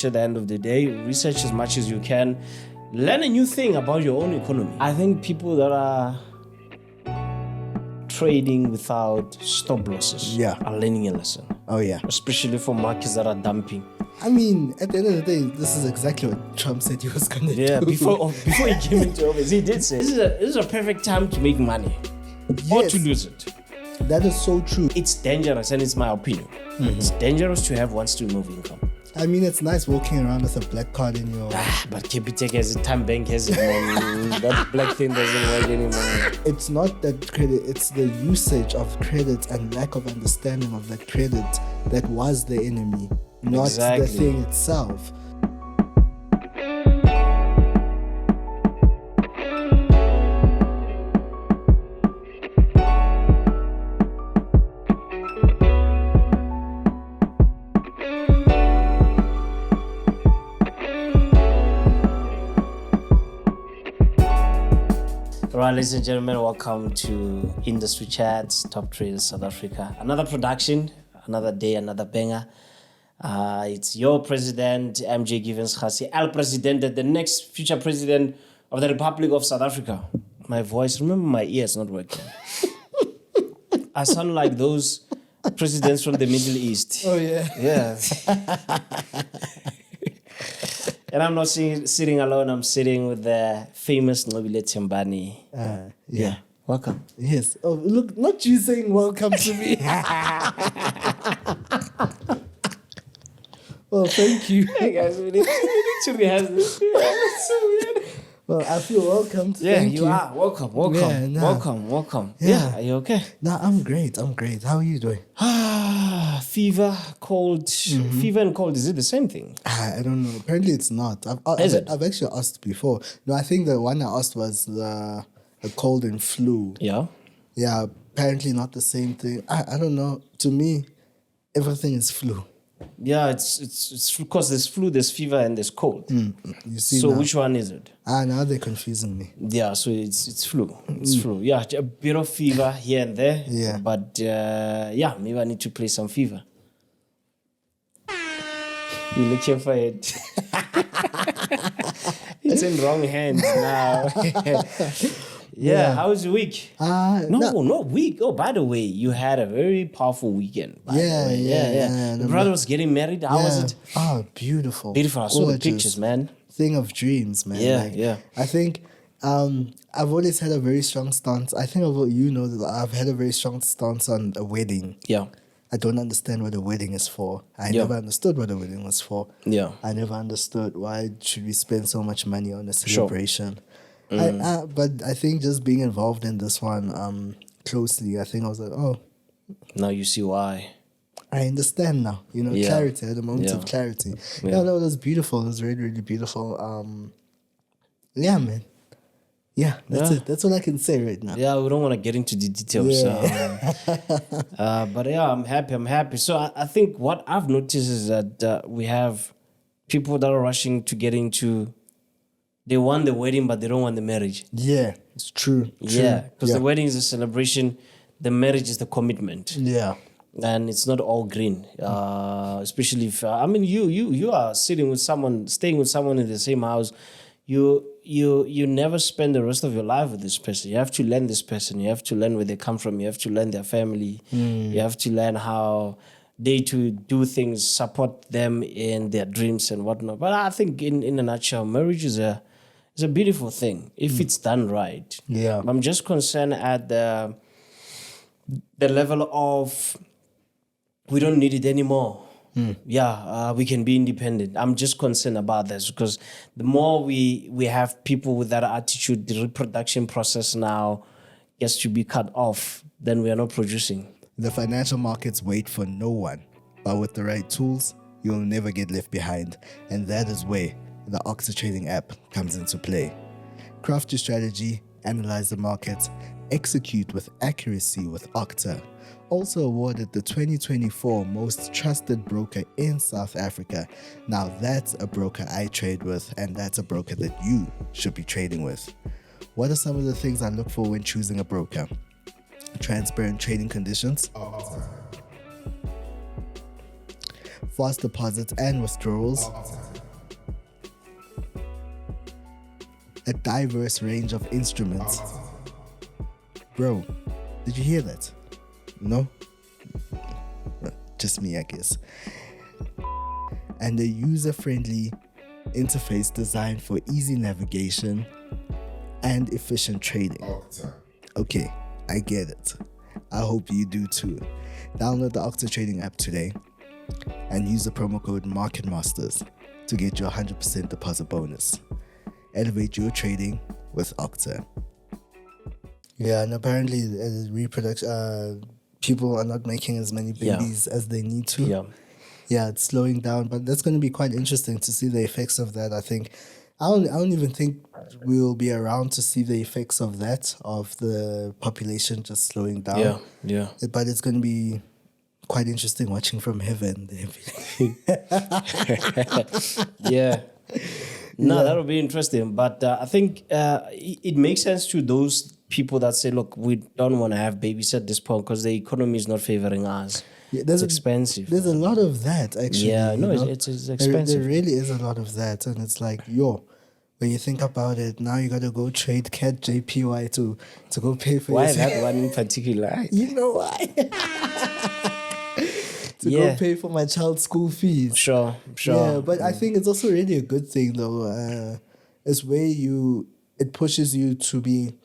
At the end of the day, research as much as you can. Learn a new thing about your own economy. I think people that are trading without stop losses are learning a lesson. Oh, yeah. Especially for markets that are dumping. I mean, at the end of the day, this is exactly what Trump said he was going to do. Yeah, before he came into office, he did say, this is a perfect time to make money. Yes. Or to lose it. That is so true. It's dangerous, and it's my opinion. It's dangerous to have one stream of income. I mean, it's nice walking around with a black card in your... But Capitec has it, Time Bank has it, man. That black thing doesn't work anymore. It's not that credit, it's the usage of credit and lack of understanding of that credit that was the enemy, not the thing itself. Alright, ladies and gentlemen, welcome to Industry Chats, Top Traders South Africa. Another production, another day, another banger. It's your president, MJ Givens Kgasi, El Presidente, the next future president of the Republic of South Africa. My voice, remember my ear's not working. I sound like those presidents from the Middle East. Oh, yeah. Yeah. And I'm not sitting alone. I'm sitting with the famous Nqobile Tembane. Yeah. Welcome. Yes. Oh, look, not you saying welcome to me. Well, thank you. Hey guys, we need to rehearse this. That's so weird. Well, I feel welcomed. Yeah, Thank you are. Welcome. Welcome. Yeah, are you okay? No, I'm great. How are you doing? Fever, cold. Fever and cold, is it the same thing? I don't know. Apparently it's not. I've actually asked before. No, I think the one I asked was the cold and flu. Yeah? Yeah, apparently not the same thing. I don't know. To me, everything is flu. Yeah, it's because there's flu, there's fever, and there's cold. You see so now. Which one is it? Now they're confusing me. Yeah, so it's flu. It's flu. Yeah, a bit of fever here and there. Yeah. But maybe I need to play some fever. You looking for it? It's in wrong hands now. Yeah, how was your week? Not week. Oh, by the way, you had a very powerful weekend. Yeah. Your brother was getting married. How was it? Oh, beautiful. Beautiful. I saw the pictures, man. Thing of dreams, man. Yeah. I think I've always had a very strong stance. I think that I've had a very strong stance on a wedding. Yeah. I don't understand what a wedding is for. I never understood what a wedding was for. Yeah. I never understood why should we spend so much money on a celebration. Sure. But I think just being involved in this one closely, I think I was like, oh. Now you see why. I understand now. Clarity. I had a moment of clarity. Yeah, no, it was beautiful. It was really, really beautiful. Yeah, man. Yeah, that's it. That's all I can say right now. Yeah, we don't want to get into the details. But yeah, I'm happy. So I think what I've noticed is that we have people that are rushing to get into... They want the wedding, but they don't want the marriage. Yeah, it's true. Yeah, because the wedding is a celebration. The marriage is the commitment. Yeah. And it's not all green. Especially if... you are staying with someone in the same house. You never spend the rest of your life with this person. You have to learn this person. You have to learn where they come from. You have to learn their family. You have to learn how they to do things, support them in their dreams and whatnot. But I think in a nutshell, marriage is a beautiful thing if it's done right. Yeah. I'm just concerned at the level of we don't need it anymore. We can be independent. I'm just concerned about this because the more we have people with that attitude, the reproduction process now gets to be cut off, then we are not producing. The financial markets wait for no one, but with the right tools, you'll never get left behind. And that is where the Octa trading app comes into play. Craft your strategy, analyze the markets, execute with accuracy with Octa. Also awarded the 2024 Most Trusted Broker in South Africa. Now that's a broker I trade with, and that's a broker that you should be trading with. What are some of the things I look for when choosing a broker? Transparent trading conditions, fast deposits and withdrawals, a diverse range of instruments. Bro, did you hear that? No? Just me, I guess. And a user-friendly interface designed for easy navigation and efficient trading. Okay, I get it. I hope you do too. Download the Octa Trading app today and use the promo code MarketMasters to get your 100% deposit bonus. Elevate your trading with Octa. Yeah, and apparently reproduction, people are not making as many babies as they need to. Yeah, it's slowing down, but that's going to be quite interesting to see the effects of that. I think I don't even think we'll be around to see the effects of that, of the population just slowing down. But it's going to be quite interesting watching from heaven. That'll be interesting. But I think it makes sense to those people that say, look, we don't want to have babies at this point because the economy is not favoring us. It's expensive. There's a lot of that, actually. Yeah, no, it's expensive. There really is a lot of that. And it's like, when you think about it, now you got to go trade CAD JPY to go pay for Why that one in particular? You know why? Go pay for my child's school fees. Sure. Yeah, but I think it's also really a good thing, though. It's where it pushes you to be...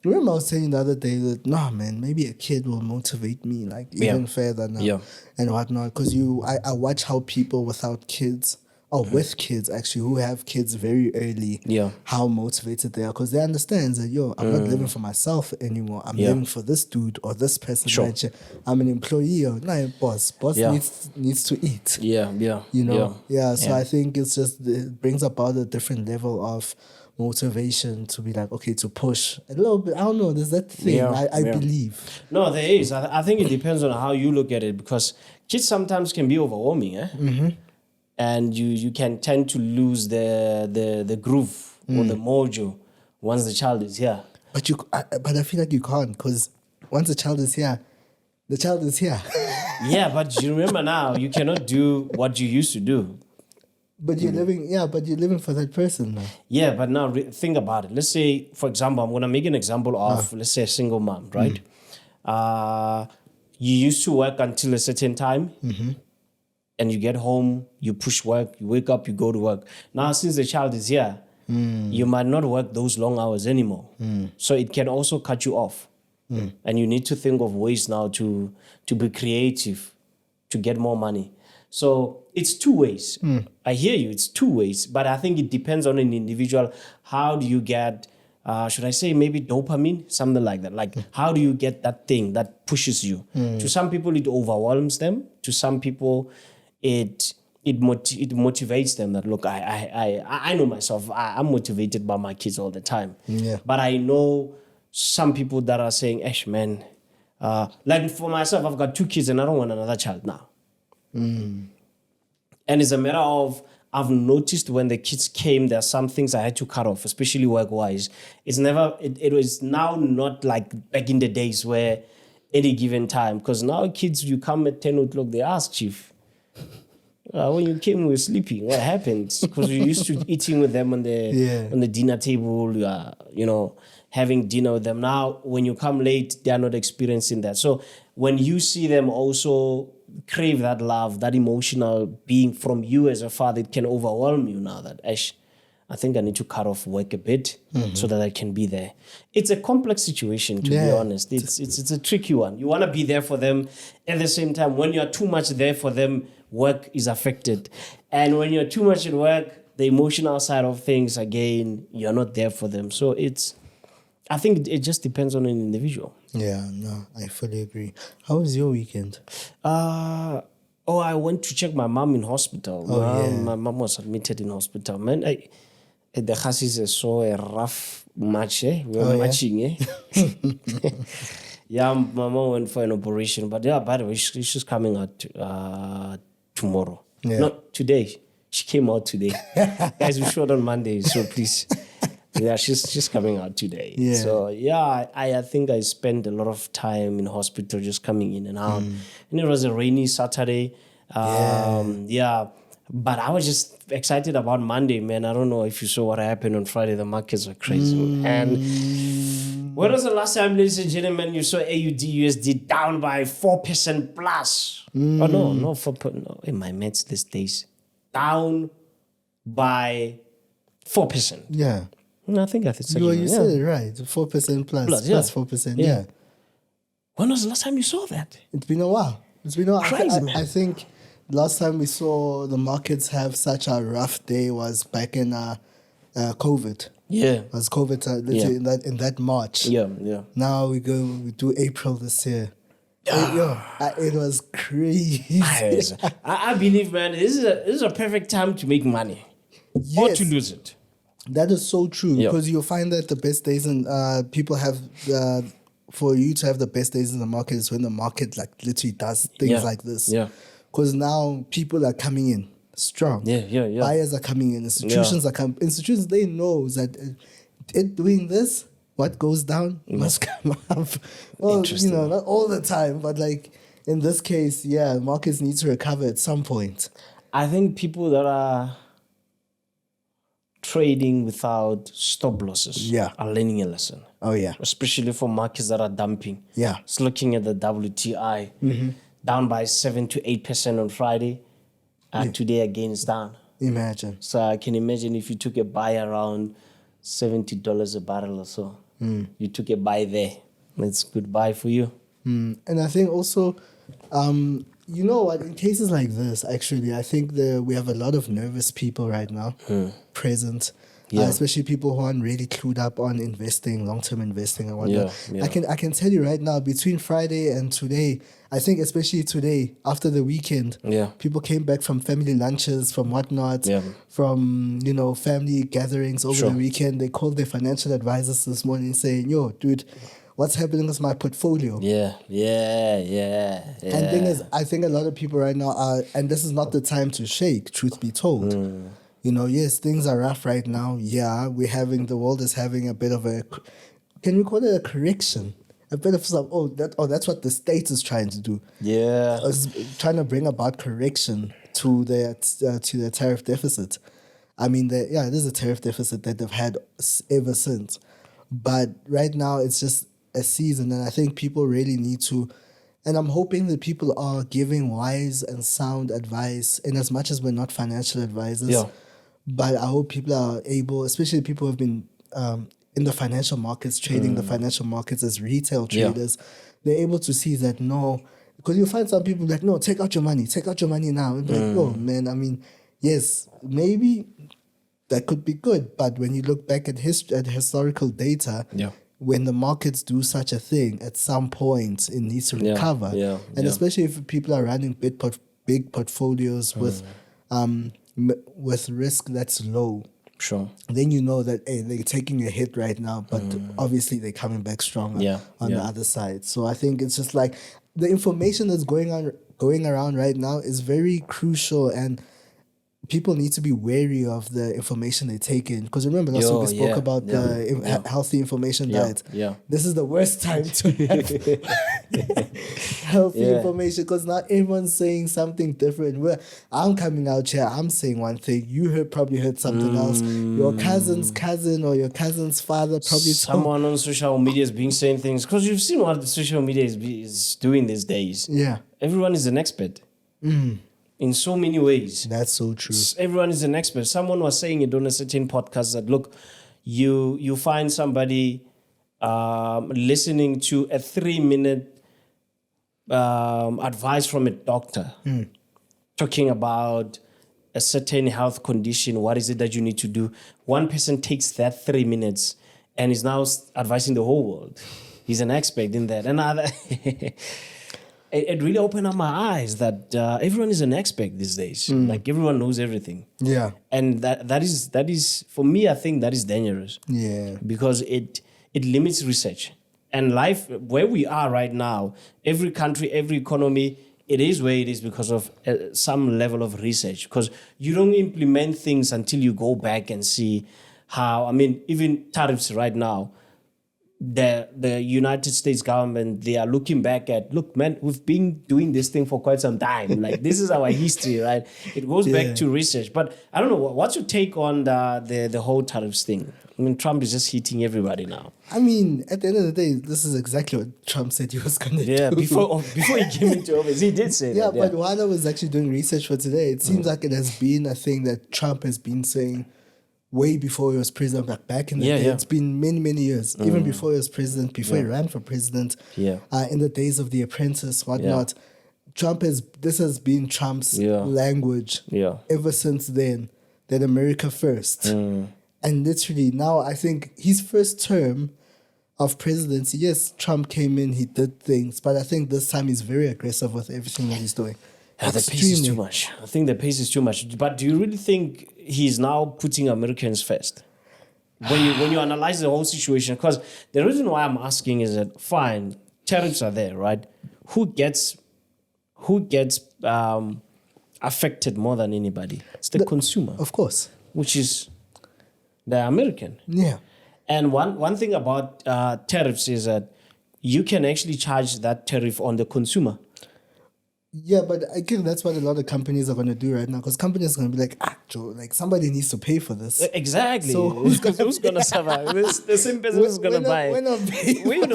Remember I was saying the other day that, man, maybe a kid will motivate me, like, even further now and whatnot. Because I watch how people without kids, or with kids, actually, who have kids very early, how motivated they are. Because they understand that, I'm not living for myself anymore. I'm living for this dude or this person. Sure. I'm an employee or boss. Boss needs to eat. So I think it brings about a different level of motivation to be like, okay, to push a little bit. I don't know, there's that thing I believe. No, there is. I think it depends on how you look at it, because kids sometimes can be overwhelming, and you can tend to lose the groove or the mojo once the child is here. But I feel like you can't, because once the child is here, the child is here. Yeah, but you remember now, you cannot do what you used to do. But you're living for that person now. Yeah, but now think about it. Let's say, for example, I'm going to make an example of, let's say, a single mom, right? You used to work until a certain time, and you get home, you push work, you wake up, you go to work. Now, since the child is here, you might not work those long hours anymore. So it can also cut you off. And you need to think of ways now to be creative, to get more money. So it's two ways. I hear you, it's two ways, but I think it depends on an individual. How do you get, should I say maybe dopamine? Something like that. Like, how do you get that thing that pushes you? To some people, it overwhelms them. To some people, it motivates them that, look, I know myself, I'm motivated by my kids all the time. But I know some people that are saying, man, like for myself, I've got 2 kids and I don't want another child now. And it's a matter of, I've noticed when the kids came, there are some things I had to cut off, especially work-wise. It was now not like back in the days where any given time, because now kids, you come at 10 o'clock, they ask, Chief, when you came, we were sleeping. What happened? Because we used to eating with them on the dinner table, having dinner with them. Now, when you come late, they are not experiencing that. So when you see them also crave that love, that emotional being from you as a father, it can overwhelm you now that, I think I need to cut off work a bit so that I can be there. It's a complex situation, to be honest. It's a tricky one. You want to be there for them. At the same time, when you're too much there for them, work is affected. And when you're too much at work, the emotional side of things, again, you're not there for them. So I think it just depends on an individual. Yeah, no, I fully agree. How was your weekend? I went to check my mom in hospital. My mom was admitted in hospital. Man, the Kgasis saw a rough match. We were matching. Yeah, my mom went for an operation. But by the way, she's coming out tomorrow. Yeah. Not today. She came out today. Guys, we showed on Monday, so please... Yeah, she's coming out today. Yeah. So, I think I spent a lot of time in hospital just coming in and out. And it was a rainy Saturday. But I was just excited about Monday, man. I don't know if you saw what happened on Friday. The markets were crazy. And when was the last time, ladies and gentlemen, you saw AUDUSD down by 4% plus? Oh, no, 4%. No, in my maths these days. Down by 4%. Yeah. I think I said You said it right. 4% plus 4%. Yeah. When was the last time you saw that? It's been a while. Crazy, man. I think last time we saw the markets have such a rough day was back in COVID. Yeah. It was COVID in that March. Yeah. Now we do April this year. It was crazy. I believe, man, this is a perfect time to make money or to lose it. That is so true because you'll find that the best days and people have for you to have the best days in the market is when the market like literally does things like this. Yeah. Because now people are coming in strong. Yeah. Buyers are coming in. Institutions are coming. Institutions, they know that it doing this, what goes down must come up. Well, not all the time, but like in this case, markets need to recover at some point. I think people that are trading without stop losses are learning a lesson. Oh, yeah. Especially for markets that are dumping. Yeah. It's looking at the WTI, down by 7 to 8% on Friday. Today again it's down. Imagine. So I can imagine if you took a buy around $70 a barrel or so. You took a buy there. It's good buy for you. And I think also, you know what, in cases like this, actually, I think we have a lot of nervous people right now present. Especially people who aren't really clued up on investing, long-term investing and whatnot. I can tell you right now, between Friday and today, I think especially today, after the weekend, people came back from family lunches, from whatnot, from, family gatherings over the weekend. They called their financial advisors this morning saying, yo, dude, what's happening with my portfolio? Yeah. And thing is, I think a lot of people right now are, and this is not the time to shake, truth be told. Yes, things are rough right now. Yeah, the world is having a bit of a, can we call it a correction? A bit of some, that's what the state is trying to do. Yeah. It's trying to bring about correction to the tariff deficit. I mean, it is a tariff deficit that they've had ever since. But right now, it's just a season, and I think people really need to, and I'm hoping that people are giving wise and sound advice, in as much as we're not financial advisors. Yeah. But I hope people are able, especially people who have been in the financial markets, trading the financial markets as retail traders, they're able to see that because you find some people like, no, take out your money now. And like, oh man, I mean, yes, maybe that could be good, but when you look back at historical data, when the markets do such a thing, at some point it needs to recover. Especially if people are running big portfolios with risk that's low. Sure. Then you know that they're taking a hit right now, but obviously they're coming back stronger on the other side. So I think it's just like the information that's going around right now is very crucial, and people need to be wary of the information they take in. Because remember last week we spoke about the healthy information diet. This is the worst time to have healthy information, because now everyone's saying something different. I'm coming out here, I'm saying one thing, you probably heard something else. Your cousin's cousin or your cousin's father probably someone on social media is being saying things, because you've seen what the social media is doing these days. Everyone is an expert. In so many ways. That's so true. Everyone is an expert. Someone was saying it on a certain podcast that, look, you find somebody listening to a 3-minute advice from a doctor talking about a certain health condition. What is it that you need to do? One person takes that 3 minutes and is now advising the whole world. He's an expert in that. Another... It really opened up my eyes that everyone is an expert these days. Like everyone knows everything. And that is for me, I think that is dangerous. Because it limits research. And life, where we are right now, every country, every economy, it is where it is because of some level of research. Because you don't implement things until you go back and see how, I mean, even tariffs right now, the United States government, they are looking back at, look, man, we've been doing this thing for quite some time. Like, this is our history, right? It goes back to research. But I don't know, what's your take on the whole tariffs thing? I mean, Trump is just hitting everybody now. I mean, at the end of the day, this is exactly what Trump said he was going to do. Yeah, before he came into office, he did say that. But while I was actually doing research for today, it seems like it has been a thing that Trump has been saying way before he was president, like back in the day. It's been many, many years. Even before he was president, before he ran for president, in the days of The Apprentice, whatnot. This has been Trump's language ever since then, that America first. And literally now, I think his first term of presidency, yes, Trump came in, he did things, but I think this time he's very aggressive with everything that he's doing. The pace is too much. I think the pace is too much. But do you really think he's now putting Americans first? When you analyze the whole situation, because the reason why I'm asking is that, fine, tariffs are there, right? Who gets affected more than anybody? It's the consumer, of course, which is the American. Yeah. And one thing about tariffs is that you can actually charge that tariff on the consumer. Yeah, but I think that's what a lot of companies are going to do right now, because companies are going to be like, Joe, like somebody needs to pay for this. Exactly. So who's going to survive? The same person who's going to buy. We're not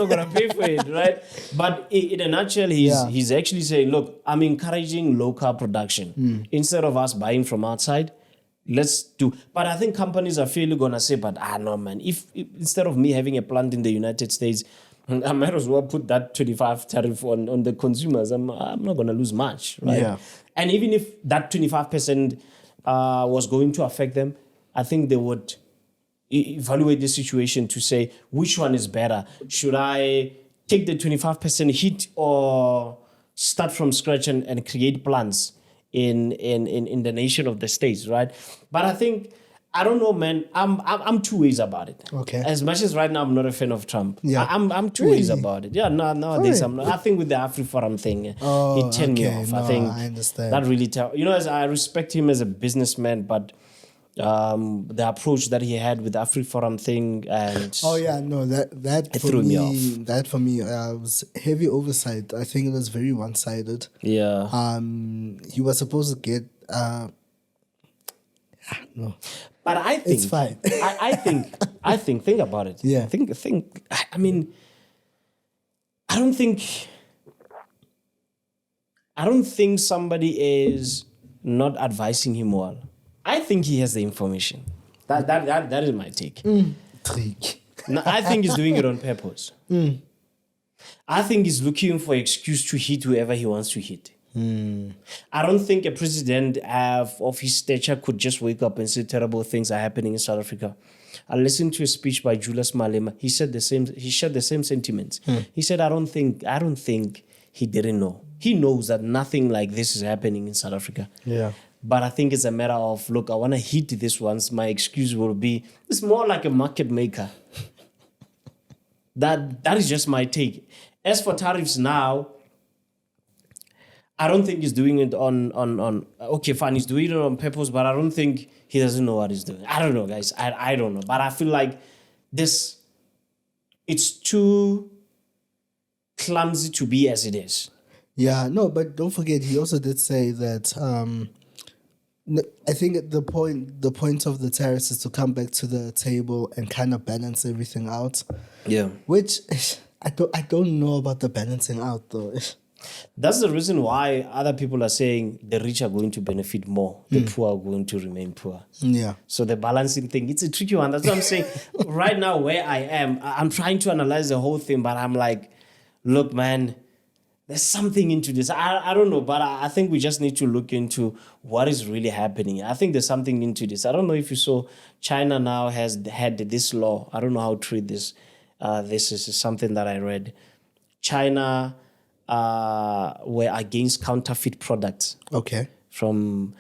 going to pay for it, right? But in a nutshell, he's actually saying, look, I'm encouraging local production. Instead of us buying from outside, let's do. But I think companies are fairly going to say, but no, man, if instead of me having a plant in the United States, I might as well put that 25 tariff on the consumers. I'm not going to lose much, right? Yeah. And even if that 25% was going to affect them, I think they would evaluate the situation to say, which one is better? Should I take the 25% hit or start from scratch and create plans in the nation of the States, right? But I think, I don't know, man. I'm two ways about it. Okay. As much as right now I'm not a fan of Trump. Yeah. I'm two ways about it. Yeah. Nowadays I'm not. I think with the AfriForum thing, it turned me off. I think I understand. That really as I respect him as a businessman, but the approach that he had with the AfriForum thing and that threw me off. That for me was heavy oversight. I think it was very one-sided. Yeah. He was supposed to get no. But I think it's fine. I think think about it. Yeah. I mean, I don't think somebody is not advising him well. I think he has the information. That is my take. Trick. No, I think he's doing it on purpose. I think he's looking for an excuse to hit whoever he wants to hit. I don't think a president of his stature could just wake up and say terrible things are happening in South Africa. I listened to a speech by Julius Malema. He said the same. He shared the same sentiments. He said, I don't think he didn't know. He knows that nothing like this is happening in South Africa. Yeah. But I think it's a matter of, look, I want to hit this once. My excuse will be, it's more like a market maker. That is just my take. As for tariffs now, I don't think he's doing it on okay, fine, he's doing it on purpose, but I don't think he doesn't know what he's doing. I don't know, guys. I don't know. But I feel like it's too clumsy to be as it is. Yeah, no, but don't forget, he also did say that I think the point of the tariffs is to come back to the table and kind of balance everything out. Yeah. Which I don't know about the balancing out though. That's the reason why other people are saying the rich are going to benefit more, the poor are going to remain poor. Yeah. So the balancing thing, it's a tricky one. That's what I'm saying. Right now, where I am, I'm trying to analyze the whole thing, but I'm like, look, man, there's something into this. I don't know, but I think we just need to look into what is really happening. I think there's something into this. I don't know if you saw, China now has had this law. I don't know how true this is something that I read. China were against counterfeit products. Okay. From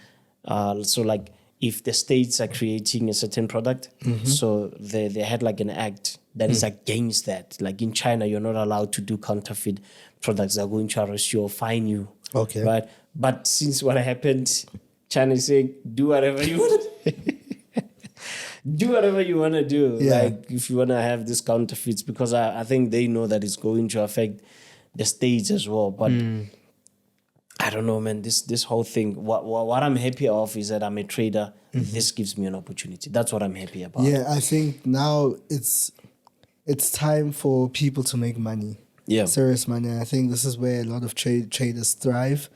so like if the states are creating a certain product, so they had like an act that is against that. Like in China, you're not allowed to do counterfeit products. They're going to arrest you or fine you. Okay. Right. But since what happened, China is saying do whatever you want. do whatever you want to do. Yeah. Like if you want to have these counterfeits, because I think they know that it's going to affect the states as well. But I don't know, man. This whole thing. What I'm happy of is that I'm a trader. This gives me an opportunity. That's what I'm happy about. Yeah, I think now it's time for people to make money. Yeah. Serious money. And I think this is where a lot of traders thrive.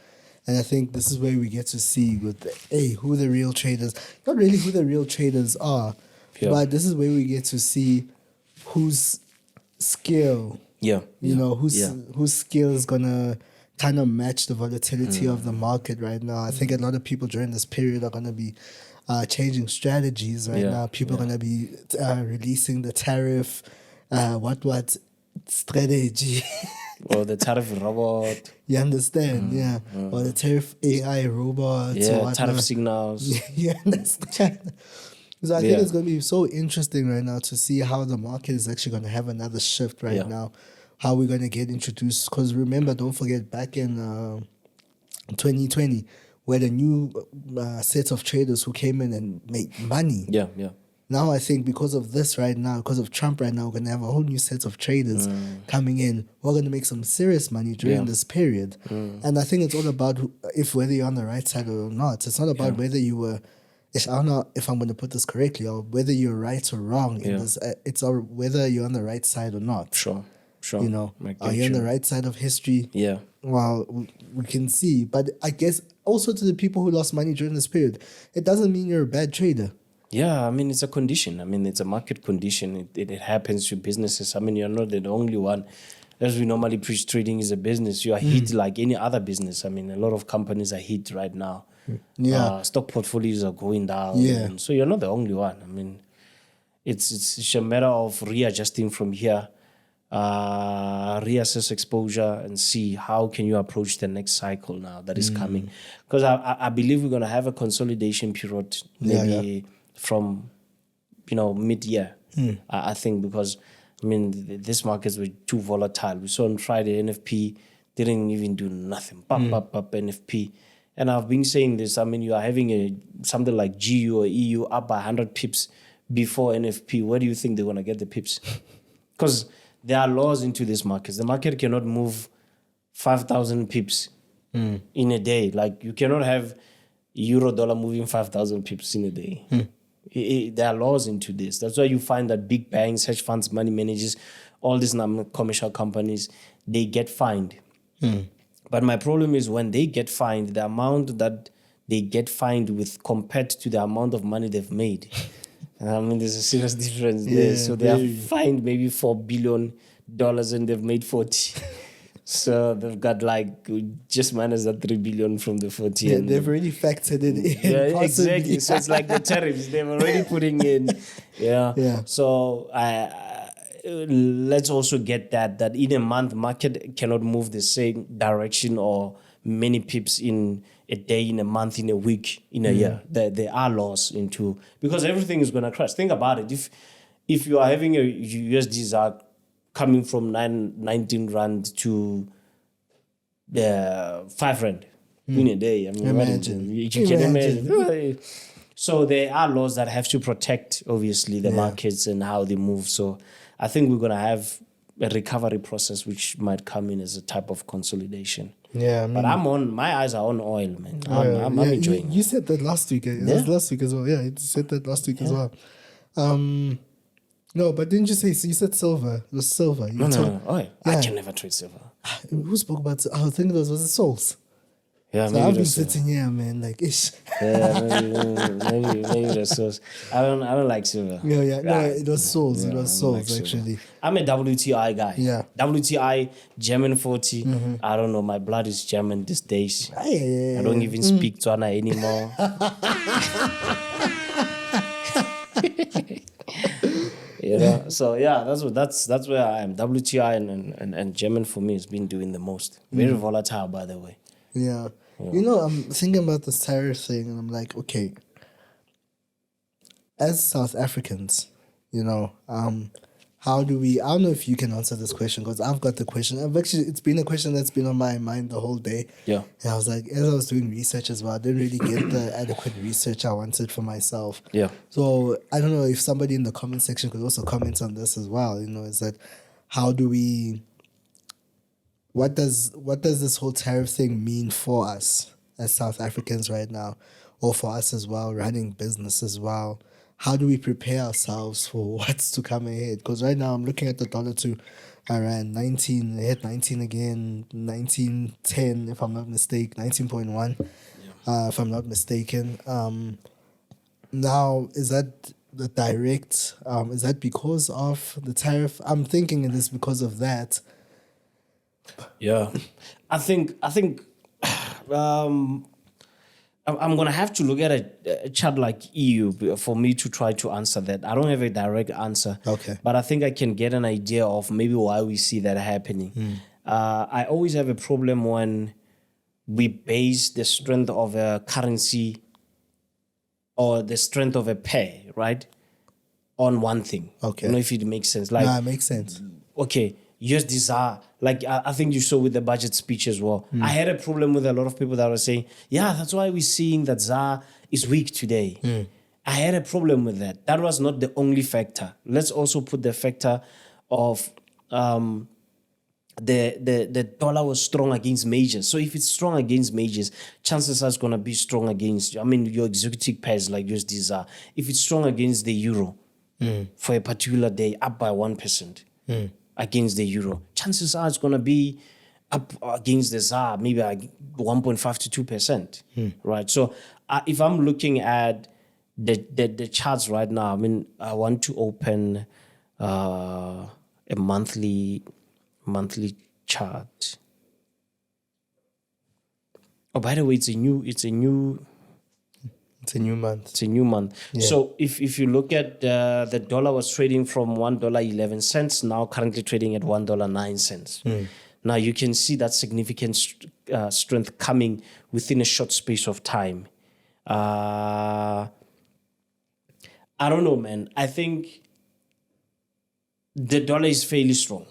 And I think this is where we get to see who the real traders, not really who the real traders are, but this is where we get to see whose skill, whose skill is going to kind of match the volatility of the market right now. I think a lot of people during this period are going to be changing strategies right now. People are going to be releasing the tariff, what strategy. Or the tariff robot. You understand, or the tariff AI robots. Yeah, tariff signals. You understand. So I think it's going to be so interesting right now to see how the market is actually going to have another shift right now. How we're going to get introduced. Because remember, don't forget, back in 2020, we had a new set of traders who came in and made money. Yeah. Now I think because of this right now, because of Trump right now, we're going to have a whole new set of traders coming in. We're going to make some serious money during this period. And I think it's all about whether you're on the right side or not. It's not about whether you were, I don't know if I'm going to put this correctly, or whether you're right or wrong. In this, it's whether you're on the right side or not. Sure. You know, are you on the right side of history? Yeah. Well, we can see. But I guess also to the people who lost money during this period, it doesn't mean you're a bad trader. Yeah, I mean, it's a condition. I mean, it's a market condition. It happens to businesses. I mean, you're not the only one. As we normally preach, trading is a business. You are hit like any other business. I mean, a lot of companies are hit right now. Yeah. Stock portfolios are going down. Yeah. And so you're not the only one. I mean, it's a matter of readjusting from here, reassess exposure and see how can you approach the next cycle now that is coming. Because I believe we're going to have a consolidation period maybe from, mid-year, I think, because, I mean, this markets were too volatile. We saw on Friday, NFP didn't even do nothing. Up, NFP. And I've been saying this, I mean, you are having something like GU or EU up by 100 pips before NFP. Where do you think they're going to get the pips? Because there are laws into this market. The market cannot move 5,000 pips in a day. Like, you cannot have euro-dollar moving 5,000 pips in a day. There are laws into this. That's why you find that big banks, hedge funds, money managers, all these commercial companies, they get fined. But my problem is when they get fined, the amount that they get fined with compared to the amount of money they've made. I mean, there's a serious difference there. So they have fined maybe $4 billion and they've made 40. So they've got just minus that 3 billion from the 40. Yeah, they've already factored it in. Yeah, exactly. So it's like the tariffs they've already putting in. Yeah. So let's also get that in a month, market cannot move the same direction or many pips in a day, in a month, in a week, in a year. There are laws into, because everything is going to crash. Think about it. If you are having a USD coming from 19 rand to 5 rand in a day. I mean, imagine. You can imagine. So there are laws that have to protect, obviously, the markets and how they move. So I think we're going to have a recovery process which might come in as a type of consolidation. Yeah, I mean, but my eyes are on oil, man. I'm enjoying You said that last week. It was last week as well. Yeah, you said that last week as well. No, but didn't you say, so you said silver? It was silver. No. Oil. I can never trade silver. Who spoke about, I think was it Souls? Yeah, so I've been sitting here, man, like ish. Yeah, maybe the Souls. I don't like silver. No, it was Souls. It was Souls, like actually. I'm a WTI guy. Yeah. WTI, German 40. I don't know. My blood is German these days. I don't even speak Tswana anymore. So that's where I am. WTI and German for me has been doing the most. Very volatile, by the way. Yeah. I'm thinking about this tariff thing, and I'm like, okay, as South Africans, how how do we? I don't know if you can answer this question because I've got the question. It's been a question that's been on my mind the whole day. Yeah. And I was like, as I was doing research as well, I didn't really get the adequate research I wanted for myself. Yeah. So I don't know if somebody in the comment section could also comment on this as well. Is that how do we? What does this whole tariff thing mean for us as South Africans right now, or for us as well, running business as well? How do we prepare ourselves for what's to come ahead? Because right now I'm looking at the dollar to around 19, it hit 19 again, 19.10 if I'm not mistaken, 19.1 if I'm not mistaken. Now, is that the direct, is that because of the tariff? I'm thinking it is because of that. Yeah. I think I'm going to have to look at a chart like EU for me to try to answer that. I don't have a direct answer. Okay. But I think I can get an idea of maybe why we see that happening. I always have a problem when we base the strength of a currency or the strength of a pair, right, on one thing. Okay. I don't know if it makes sense. Like, Nah, it makes sense. Okay, USD ZAR, like I think you saw with the budget speech as well. I had a problem with a lot of people that were saying, yeah, that's why we're seeing that ZAR is weak today. I had a problem with that. That was not the only factor. Let's also put the factor of the dollar was strong against majors. So if it's strong against majors, chances are it's going to be strong against, your exotic pairs like USD ZAR. If it's strong against the euro for a particular day, up by 1%. Against the euro, chances are it's going to be up against the ZAR, maybe like 1.5 to 2%, right? So if I'm looking at the charts right now, I want to open a monthly chart. Oh, by the way, it's a new month. It's a new month. Yeah. So if you look at the dollar was trading from $1.11, now currently trading at $1.09. Now you can see that significant strength coming within a short space of time. I don't know, man. I think the dollar is fairly strong.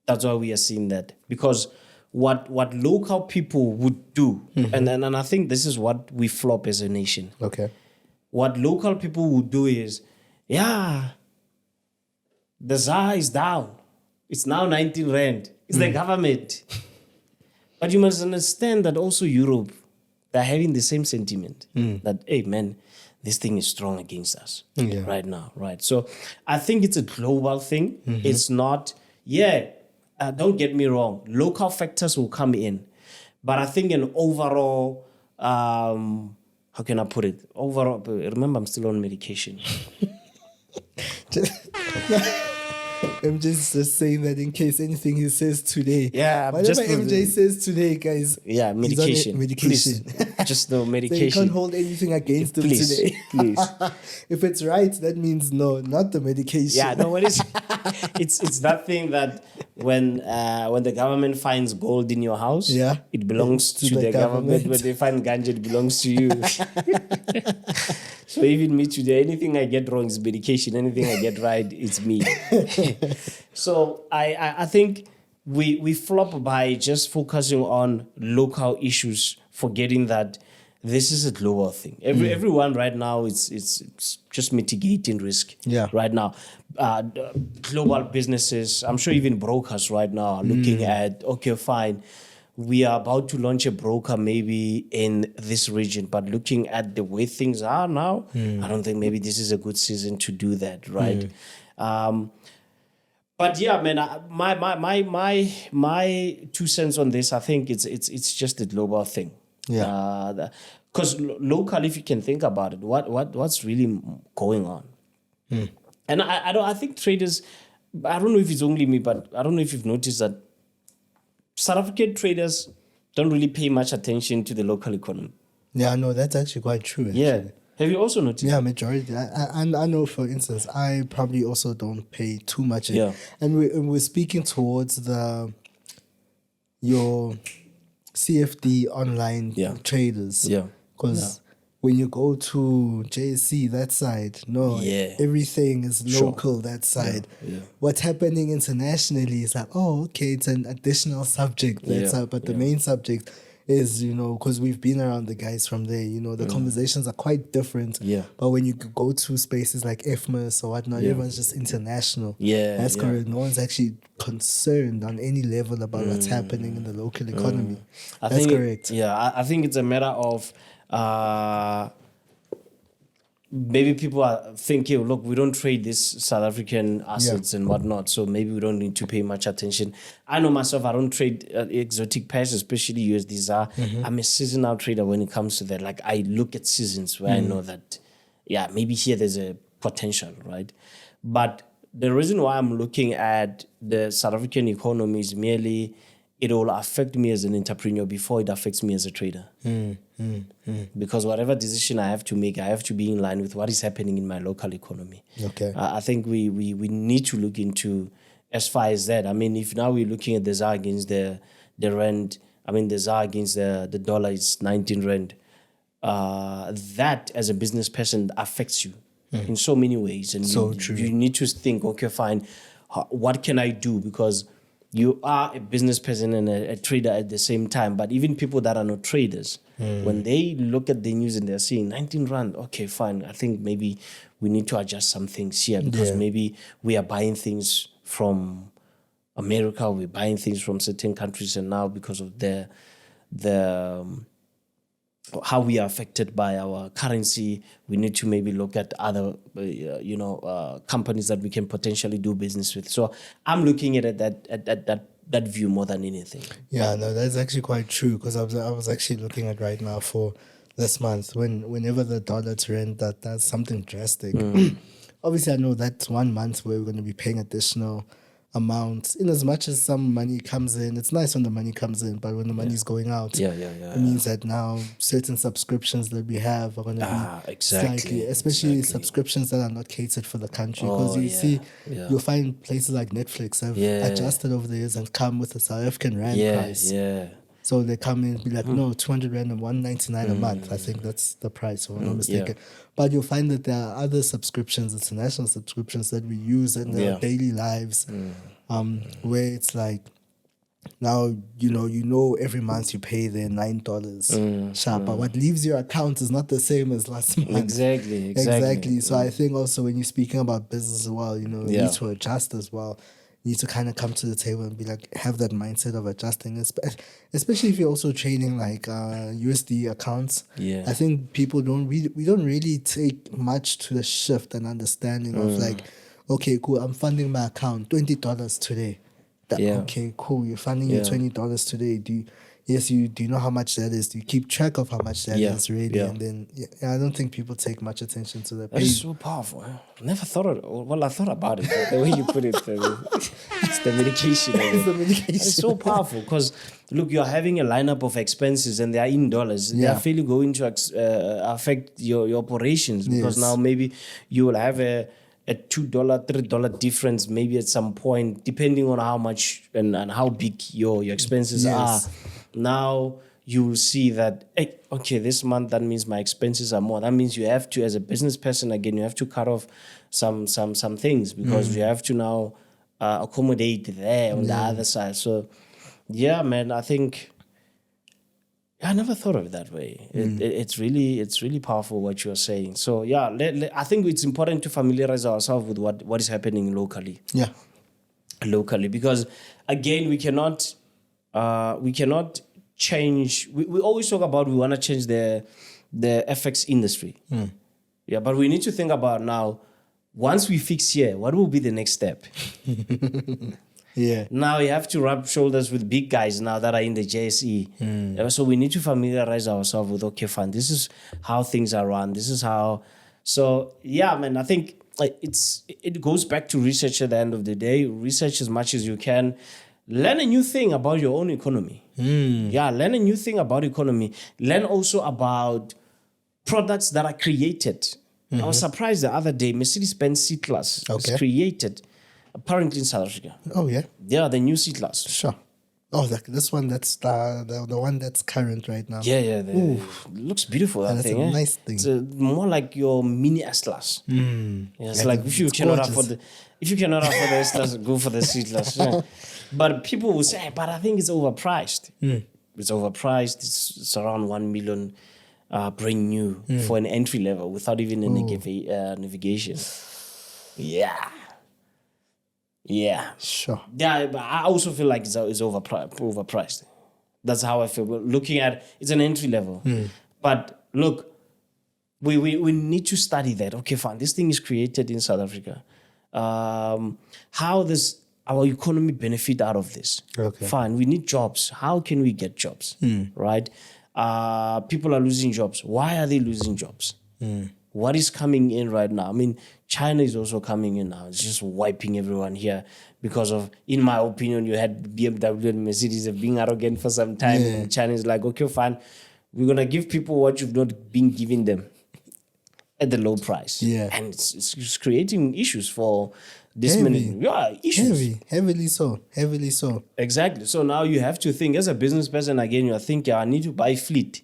That's why we are seeing that, because what local people would do, and I think this is what we flop as a nation. Okay. What local people would do is, the ZAR is down. It's now 19 rand. It's the government. But you must understand that also Europe, they're having the same sentiment that, hey, man, this thing is strong against us right now, right? So I think it's a global thing. It's not, don't get me wrong, local factors will come in. But I think an overall, how can I put it? Overall, remember, I'm still on medication. I'm just saying that in case anything he says today. Yeah, whatever MJ says today, guys. Yeah, medication. Medication. Please, just no medication. So you can't hold anything against him today. Please. If it's right, that means no, not the medication. Yeah, no, what is it's that thing that when the government finds gold in your house, it belongs to the government. When they find ganja, it belongs to you. So even me today, anything I get wrong is medication. Anything I get right, it's me. So I think we flop by just focusing on local issues, forgetting that this is a global thing. Everyone right now, it's just mitigating risk. Right now, global businesses, I'm sure even brokers right now are looking at, okay, fine, we are about to launch a broker maybe in this region, but looking at the way things are now, I don't think maybe this is a good season to do that, right? But yeah, man, my 2 cents on this, I think it's just a global thing. Because local, if you can think about it, what's really going on? And I think traders, I don't know if it's only me, but I don't know if you've noticed that South African traders don't really pay much attention to the local economy. Yeah, no, that's actually quite true. Actually. Yeah. Have you also noticed? Yeah, majority. I know, for instance, I probably also don't pay too much. Yeah. And we're speaking towards your CFD online traders. Yeah. Because when you go to JSC, that side, no, Yeah. everything is local, that side. Yeah. What's happening internationally is like, oh, okay, it's an additional subject. That's Yeah. but the main subject is, because we've been around the guys from there, the conversations are quite different. Yeah. But when you go to spaces like FMAS or whatnot, everyone's just international. Yeah, That's yeah. correct. No one's actually concerned on any level about what's happening in the local economy. That's correct. I think it's a matter of maybe people are thinking, look, we don't trade these South African assets and whatnot, so maybe we don't need to pay much attention. I know myself, I don't trade exotic pairs, especially USDs. I'm a seasonal trader when it comes to that. Like, I look at seasons where I know that, maybe here there's a potential, right? But the reason why I'm looking at the South African economy is merely it will affect me as an entrepreneur before it affects me as a trader. Because whatever decision I have to make, I have to be in line with what is happening in my local economy. Okay. I think we need to look into as far as that. I mean, if now we're looking at the ZAR against the rand, I mean, the ZAR against the dollar is 19 rand. That, as a business person, affects you in so many ways. And you need to think, okay, fine, what can I do? Because you are a business person and a trader at the same time. But even people that are not traders, when they look at the news and they're seeing 19 rand, okay, fine, I think maybe we need to adjust some things here because maybe we are buying things from America, we're buying things from certain countries, and now because of the how we are affected by our currency, we need to maybe look at other, companies that we can potentially do business with. So I'm looking at it that view more than anything. Yeah, no, that's actually quite true because I was actually looking at right now for this month whenever the dollar to rand that's something drastic. Obviously, I know that's 1 month where we're going to be paying additional amounts. In as much as some money comes in, it's nice when the money comes in, but when the money is going out, it means that now certain subscriptions that we have are going to be slightly, especially subscriptions that are not catered for the country. Because you'll find places like Netflix have adjusted over the years and come with a South African rand price. So they come in and be like, no, 200 rand and 199 a month. I think that's the price, if I'm not mistaken. But you'll find that there are other subscriptions, international subscriptions that we use in our daily lives, where it's like, now, every month you pay the $9 sharp. But what leaves your account is not the same as last month. Exactly. So I think also when you're speaking about business as well, you need to adjust as well. You need to kind of come to the table and be like, have that mindset of adjusting, especially if you're also trading like USD accounts. I think people we don't really take much to the shift and understanding of like, okay, cool, I'm funding my account $20 today. Okay, cool, you're funding your $20 today. Do you know how much that is? Do you keep track of how much that is really? And then I don't think people take much attention to that. It's so powerful. Never thought of it. Well, I thought about it, but the way you put it, it's the medication. It's so powerful because, look, you're having a lineup of expenses and they are in dollars. They are really going to affect your operations because now maybe you will have a $2, $3 difference maybe at some point, depending on how much and how big your expenses are. Now you will see that, hey, okay, this month, that means my expenses are more. That means you have to, as a business person, again, you have to cut off some things because you have to now accommodate there on the other side. So, yeah, man, I think I never thought of it that way. It's really powerful what you're saying. So, yeah, I think it's important to familiarize ourselves with what is happening locally. Locally, because, again, we cannot change. We always talk about we want to change the FX industry. But we need to think about now, once we fix here, what will be the next step? Now you have to rub shoulders with big guys now that are in the JSE. So we need to familiarize ourselves with, okay, fine, this is how things are run. This is how. So, yeah, man, I think it goes back to research at the end of the day. Research as much as you can. Learn a new thing about your own economy. Learn a new thing about economy. Learn also about products that are created. I was surprised the other day, Mercedes-Benz C-Class was created apparently in South Africa. Oh, yeah? Yeah, the new C-Class. Sure. Oh, this one, that's the one that's current right now. Yeah. It looks beautiful, that that's thing. a nice thing. It's more like your mini S-Class. Yeah, it's like if you cannot afford the S-Class, go for the C-Class. Yeah. But people will say, but I think it's overpriced. It's overpriced. It's around 1 million brand new for an entry level without even a navigation. Yeah. Sure. Yeah, but I also feel like it's overpriced. That's how I feel. But looking at it's an entry level. But look, we need to study that. Okay, fine. This thing is created in South Africa. How does our economy benefit out of this? Okay. Fine. We need jobs. How can we get jobs? Right? People are losing jobs. Why are they losing jobs? What is coming in right now? I mean, China is also coming in now. It's just wiping everyone here because of, in my opinion, you had BMW and Mercedes have been arrogant for some time. And China is like, okay, fine. We're going to give people what you've not been giving them at the low price. Yeah. And it's creating issues for this many. Yeah, issues. Heavily so. Exactly. So now you have to think, as a business person, again, you're thinking, I need to buy fleet.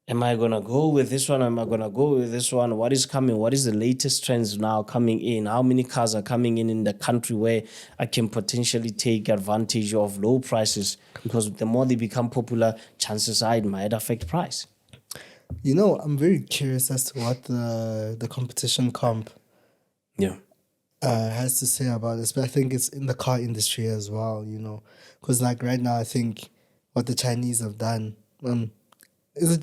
Am I going to go with this one? Am I going to go with this one? What is coming? What is the latest trends now coming in? How many cars are coming in the country where I can potentially take advantage of low prices? Because the more they become popular, chances are it might affect price. You know, I'm very curious as to what the competition comp has to say about this. But I think it's in the car industry as well, you know. Because like right now, I think what the Chinese have done...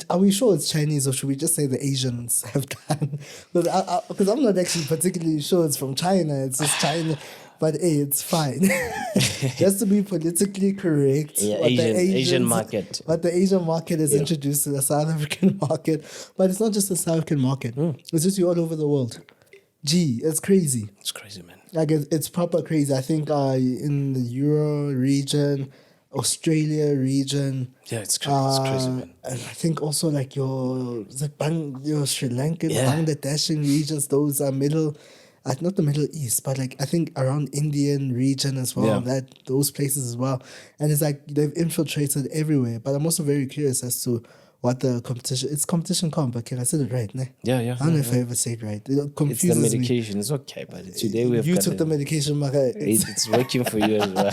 are we sure it's Chinese, or should we just say the Asians have done? Because I'm not actually particularly sure it's from China. It's just China. But hey, it's fine. Just to be politically correct. Yeah, Asian market. What the Asian market is introduced to the South African market. But it's not just the South African market. It's just all over the world. Gee, it's crazy. It's crazy, man. Like it's proper crazy. I think in the Euro region, Australia region. Yeah, it's crazy, man. And I think also like your Sri Lankan, Bangladeshi regions, those are not the Middle East, but like I think around Indian region as well, those places as well. And it's like they've infiltrated everywhere. But I'm also very curious as to what the competition... It's competition comp, but can I say it right? Ne? Yeah. I don't know if I ever say it right. It confuses it's the medication. Me. It's okay, but today we have you took the medication, Maka. It's working for you as well.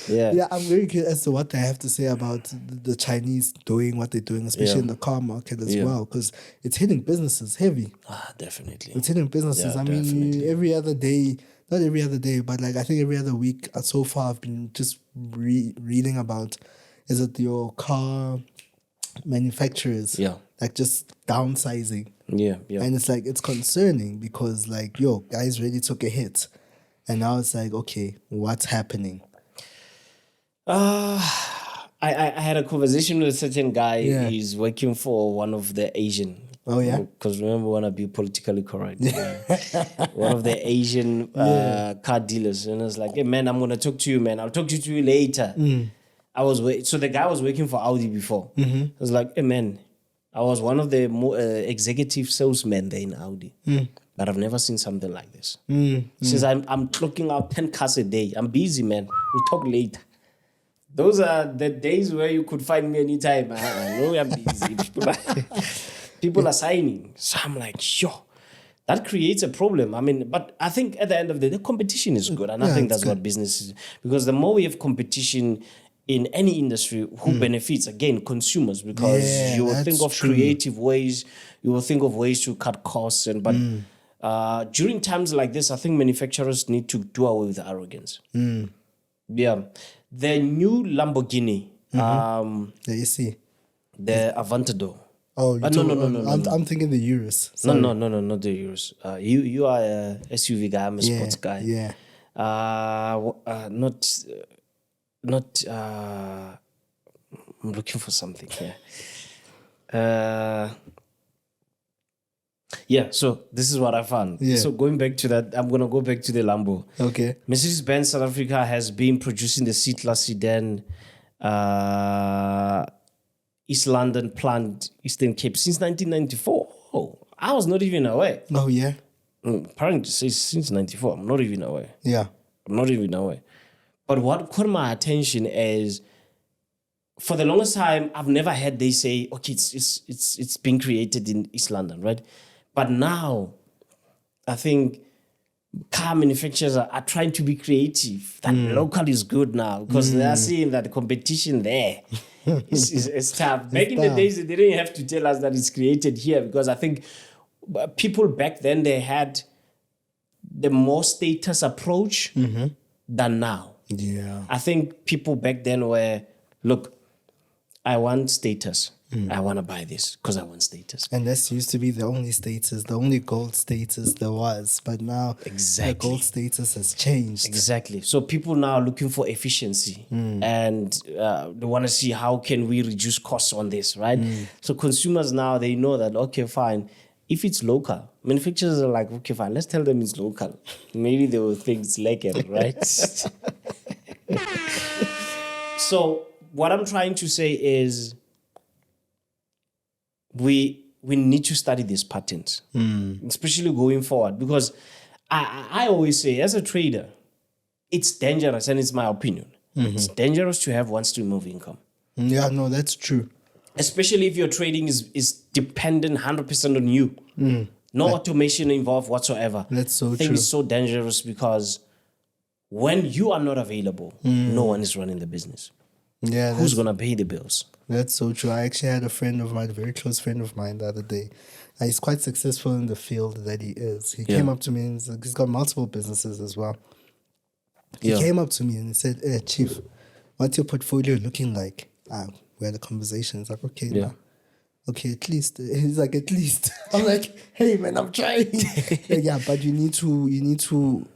Yeah, I'm very curious as to what they have to say about the Chinese doing what they're doing, especially in the car market as well, because it's hitting businesses heavy. Definitely. It's hitting businesses. I mean, every other day, not every other day, but like I think every other week so far I've been just reading about, is it your car manufacturers like just downsizing. And it's like, it's concerning because like, guys really took a hit. And now it's like, okay, what's happening? I had a conversation with a certain guy. He's working for one of the Asian. Oh yeah, because remember, I want to be politically correct. One of the Asian car dealers, and I was like, "Hey man, I'm gonna talk to you, man. I'll talk to you later." So the guy was working for Audi before. I was like, "Hey man, I was one of the more executive salesmen there in Audi, but I've never seen something like this. Since I'm clocking out 10 cars a day. I'm busy, man. We'll talk later." Those are the days where you could find me anytime. I know I'm busy. People are signing. So I'm like, that creates a problem. I mean, but I think at the end of the day, the competition is good. And I think that's what business is. Because the more we have competition in any industry, who benefits? Again, consumers. Because you will think of creative ways. You will think of ways to cut costs. But during times like this, I think manufacturers need to do away with arrogance. Yeah. The new Lamborghini. You see. The Aventador. Oh, no. I'm thinking the Urus. Sorry. No, not the Urus. You are a SUV guy. I'm a sports guy. Yeah. Not. I'm looking for something here. So this is what I found. So going back to that, I'm going to go back to the Lambo. Okay. Mercedes-Benz South Africa has been producing the C-Class sedan East London plant, Eastern Cape, since 1994. Oh, I was not even aware. Oh, yeah? Apparently it says since 94. I'm not even aware. Yeah. I'm not even aware. But what caught my attention is, for the longest time, I've never heard they say, okay, it's being created in East London, right? But now, I think car manufacturers are trying to be creative. That local is good now because they are seeing that the competition there is tough. Back in the days, they didn't have to tell us that it's created here, because I think people back then, they had the more status approach than now. Yeah. I think people back then were, look, I want status. I want to buy this because I want status. And this used to be the only status, the only gold status there was. But now the gold status has changed. Exactly. So people now are looking for efficiency and they want to see how can we reduce costs on this, right? So consumers now, they know that, okay, fine. If it's local, manufacturers are like, okay, fine, let's tell them it's local. Maybe they will think it's lekker, right? So what I'm trying to say is, we need to study these patterns, especially going forward, because I always say, as a trader, it's dangerous, and it's my opinion. It's dangerous to have one stream of income. Yeah, no, that's true. Especially if your trading is dependent 100% on you. No automation involved whatsoever. That's so I think true. it's so dangerous, because when you are not available, no one is running the business. Yeah, Who's going to pay the bills? That's so true. I actually had a friend of mine, a very close friend of mine, the other day. He's quite successful in the field that he is. He came up to me, and he's got multiple businesses as well. He came up to me and he said, Chief, what's your portfolio looking like? We had a conversation. It's like, okay, now. Okay, at least. He's like, at least. I'm like, hey man, I'm trying. Yeah, but you need to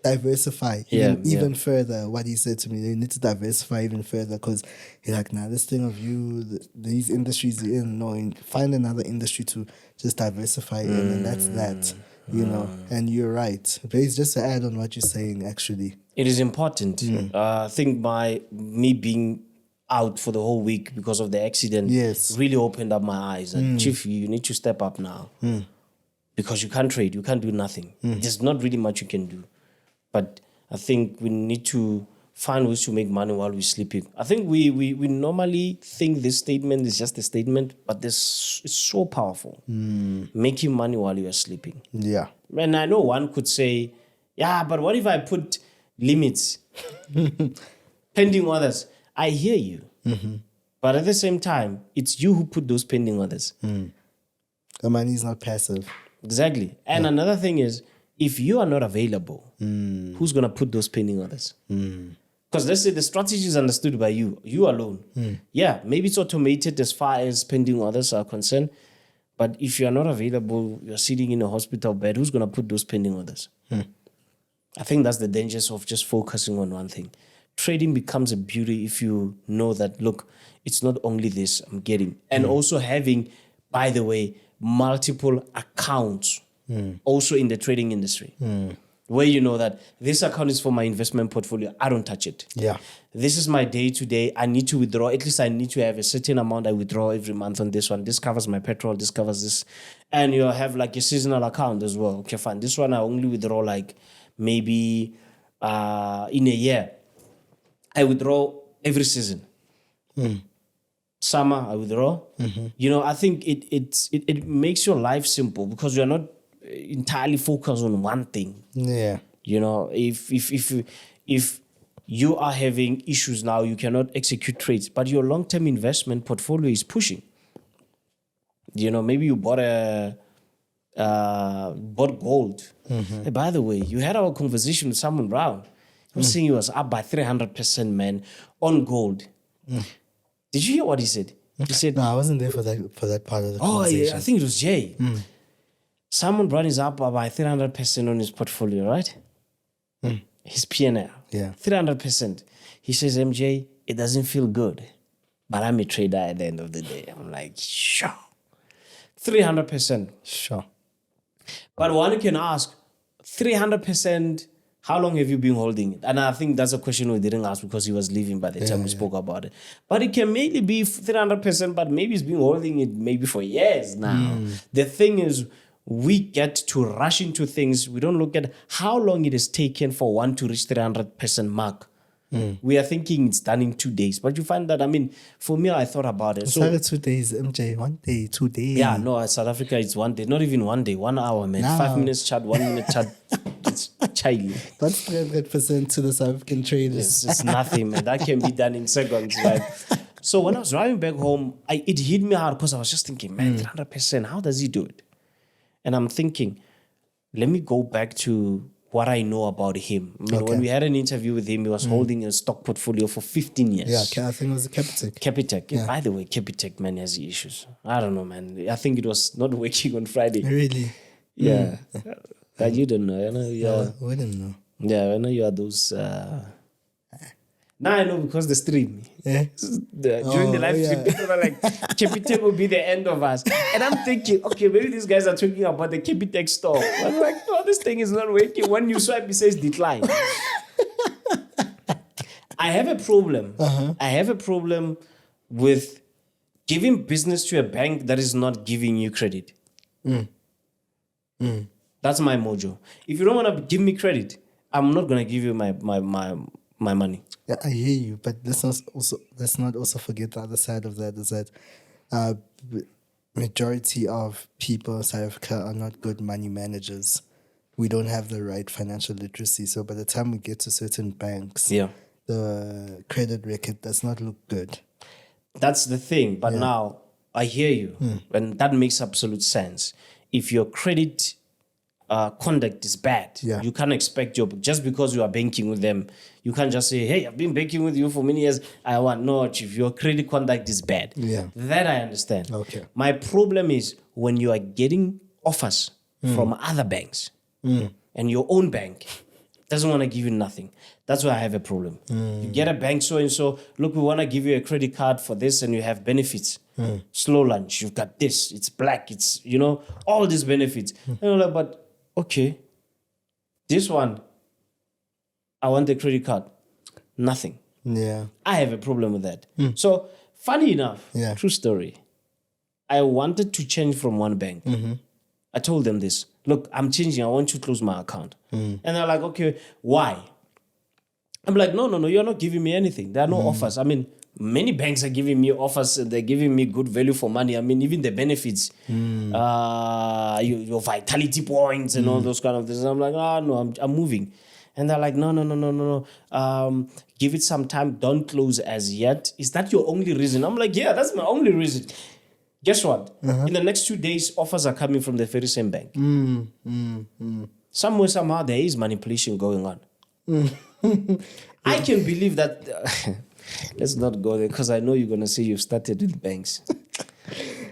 diversify even further. What he said to me, you need to diversify even further, because he's like, nah, this thing of you, these industries you're in, no, find another industry to just diversify in, and that's that, you know. And you're right. But it's just to add on what you're saying, actually. It is important. I think me being out for the whole week because of the accident really opened up my eyes. And Chief, you need to step up now, because you can't trade, you can't do nothing. There's not really much you can do. But I think we need to find ways to make money while we're sleeping. I think we normally think this statement is just a statement, but it's so powerful. Making money while you are sleeping. Yeah. And I know one could say, yeah, but what if I put limits? Pending orders. I hear you. But at the same time, it's you who put those pending orders. The money is not passive. Exactly. And another thing is, if you are not available, who's going to put those pending orders? Because let's say the strategy is understood by you alone. Yeah, maybe it's automated as far as pending orders are concerned. But if you're not available, you're sitting in a hospital bed, who's going to put those pending orders? I think that's the dangers of just focusing on one thing. Trading becomes a beauty if you know that, look, it's not only this I'm getting. And also having, by the way, multiple accounts also in the trading industry, where you know that this account is for my investment portfolio. I don't touch it. Yeah. This is my day-to-day. I need to withdraw. At least I need to have a certain amount I withdraw every month on this one. This covers my petrol. This covers this. And you have like a seasonal account as well. Okay, fine. This one I only withdraw like maybe in a year. I withdraw every season. Summer, I withdraw. You know, I think it makes your life simple, because you're not entirely focused on one thing. Yeah. You know, if you are having issues now, you cannot execute trades, but your long-term investment portfolio is pushing. You know, maybe you bought gold. Hey, by the way, you had our conversation with Simon Brown. He was saying he was up by 300%, man, on gold. Did you hear what he said? He said, no, I wasn't there for that part of the conversation. Yeah, I think it was Jay. Simon Brown is up by 300% on his portfolio, right? His P&L. Yeah. 300%. He says, MJ, it doesn't feel good, but I'm a trader at the end of the day. I'm like, sure. 300%. Sure. But one can ask, 300%, how long have you been holding it? And I think that's a question we didn't ask because he was leaving by the time we spoke about it. But it can mainly be 300%, but maybe he's been holding it maybe for years now. The thing is, we get to rush into things. We don't look at how long it has taken for one to reach 300% mark. We are thinking it's done in 2 days. But you find that, I mean, for me, I thought about it. So, 2 days, MJ. 1 day, 2 days. yeah, no, South Africa, it's 1 day. Not even 1 day, 1 hour, man. Nah. 5 minutes chat, 1 minute chat. It's chilly. That's 300% to the South African traders. It's nothing, man. That can be done in seconds, right? So when I was driving back home, it hit me hard because I was just thinking, man, 300%, how does he do it? And I'm thinking, let me go back to what I know about him. I mean, when we had an interview with him, he was holding a stock portfolio for 15 years. Yeah, I think it was a Capitec. Capitec. Yeah. By the way, Capitec, man, has issues. I don't know, man. I think it was not working on Friday. Really? Yeah. But you don't know. You know, We didn't know. yeah, I know you are those... Now I know because the stream. Yeah. During the live stream, people were like, Capitec will be the end of us. And I'm thinking, okay, maybe these guys are talking about the Capitec store. I'm like, no, this thing is not working. When you swipe, it says decline. I have a problem. I have a problem with giving business to a bank that is not giving you credit. That's my mojo. If you don't want to give me credit, I'm not going to give you my money. Yeah, I hear you, but let's not also forget the other side of that is that majority of people in South Africa are not good money managers. We don't have the right financial literacy. So by the time we get to certain banks, the credit record does not look good. That's the thing. But now I hear you, and that makes absolute sense. If your credit conduct is bad, you can't expect just because you are banking with them, you can't just say, hey, I've been banking with you for many years, I want no. If your credit conduct is bad, that I understand. Okay. My problem is when you are getting offers from other banks and your own bank doesn't want to give you nothing. That's where I have a problem. You get a bank so and so, look, we want to give you a credit card for this and you have benefits. Slow lunch, you've got this, it's black, it's, all these benefits. And you're like, but okay, this one, I want the credit card. Nothing. Yeah. I have a problem with that. So, funny enough, true story, I wanted to change from one bank. I told them this. Look, I'm changing. I want you to close my account. And they're like, okay, why? I'm like, no, you're not giving me anything. There are no offers. I mean, many banks are giving me offers. They're giving me good value for money. I mean, even the benefits, your vitality points and all those kind of things. I'm like, no, I'm moving. And they're like, no. Give it some time. Don't close as yet. Is that your only reason? I'm like, yeah, that's my only reason. Guess what? In the next 2 days, offers are coming from the very same bank. Somewhere, somehow, there is manipulation going on. I can believe that. Let's not go there because I know you're going to say you've started with banks.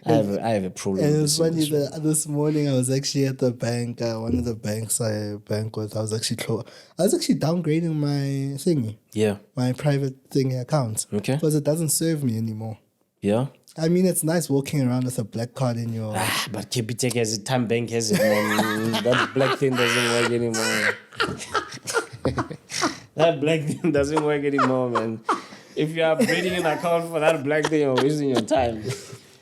I have a problem. And it was funny that this morning I was actually at the bank, one of the banks I bank with. I was actually downgrading my thingy. Yeah. My private thingy account. Okay. Because it doesn't serve me anymore. Yeah. I mean, it's nice walking around with a black card in your... But Capitec has it, Time Bank has it, man. That black thing doesn't work anymore. That black thing doesn't work anymore, man. If you're upgrading an account for that black thing, you're wasting your time.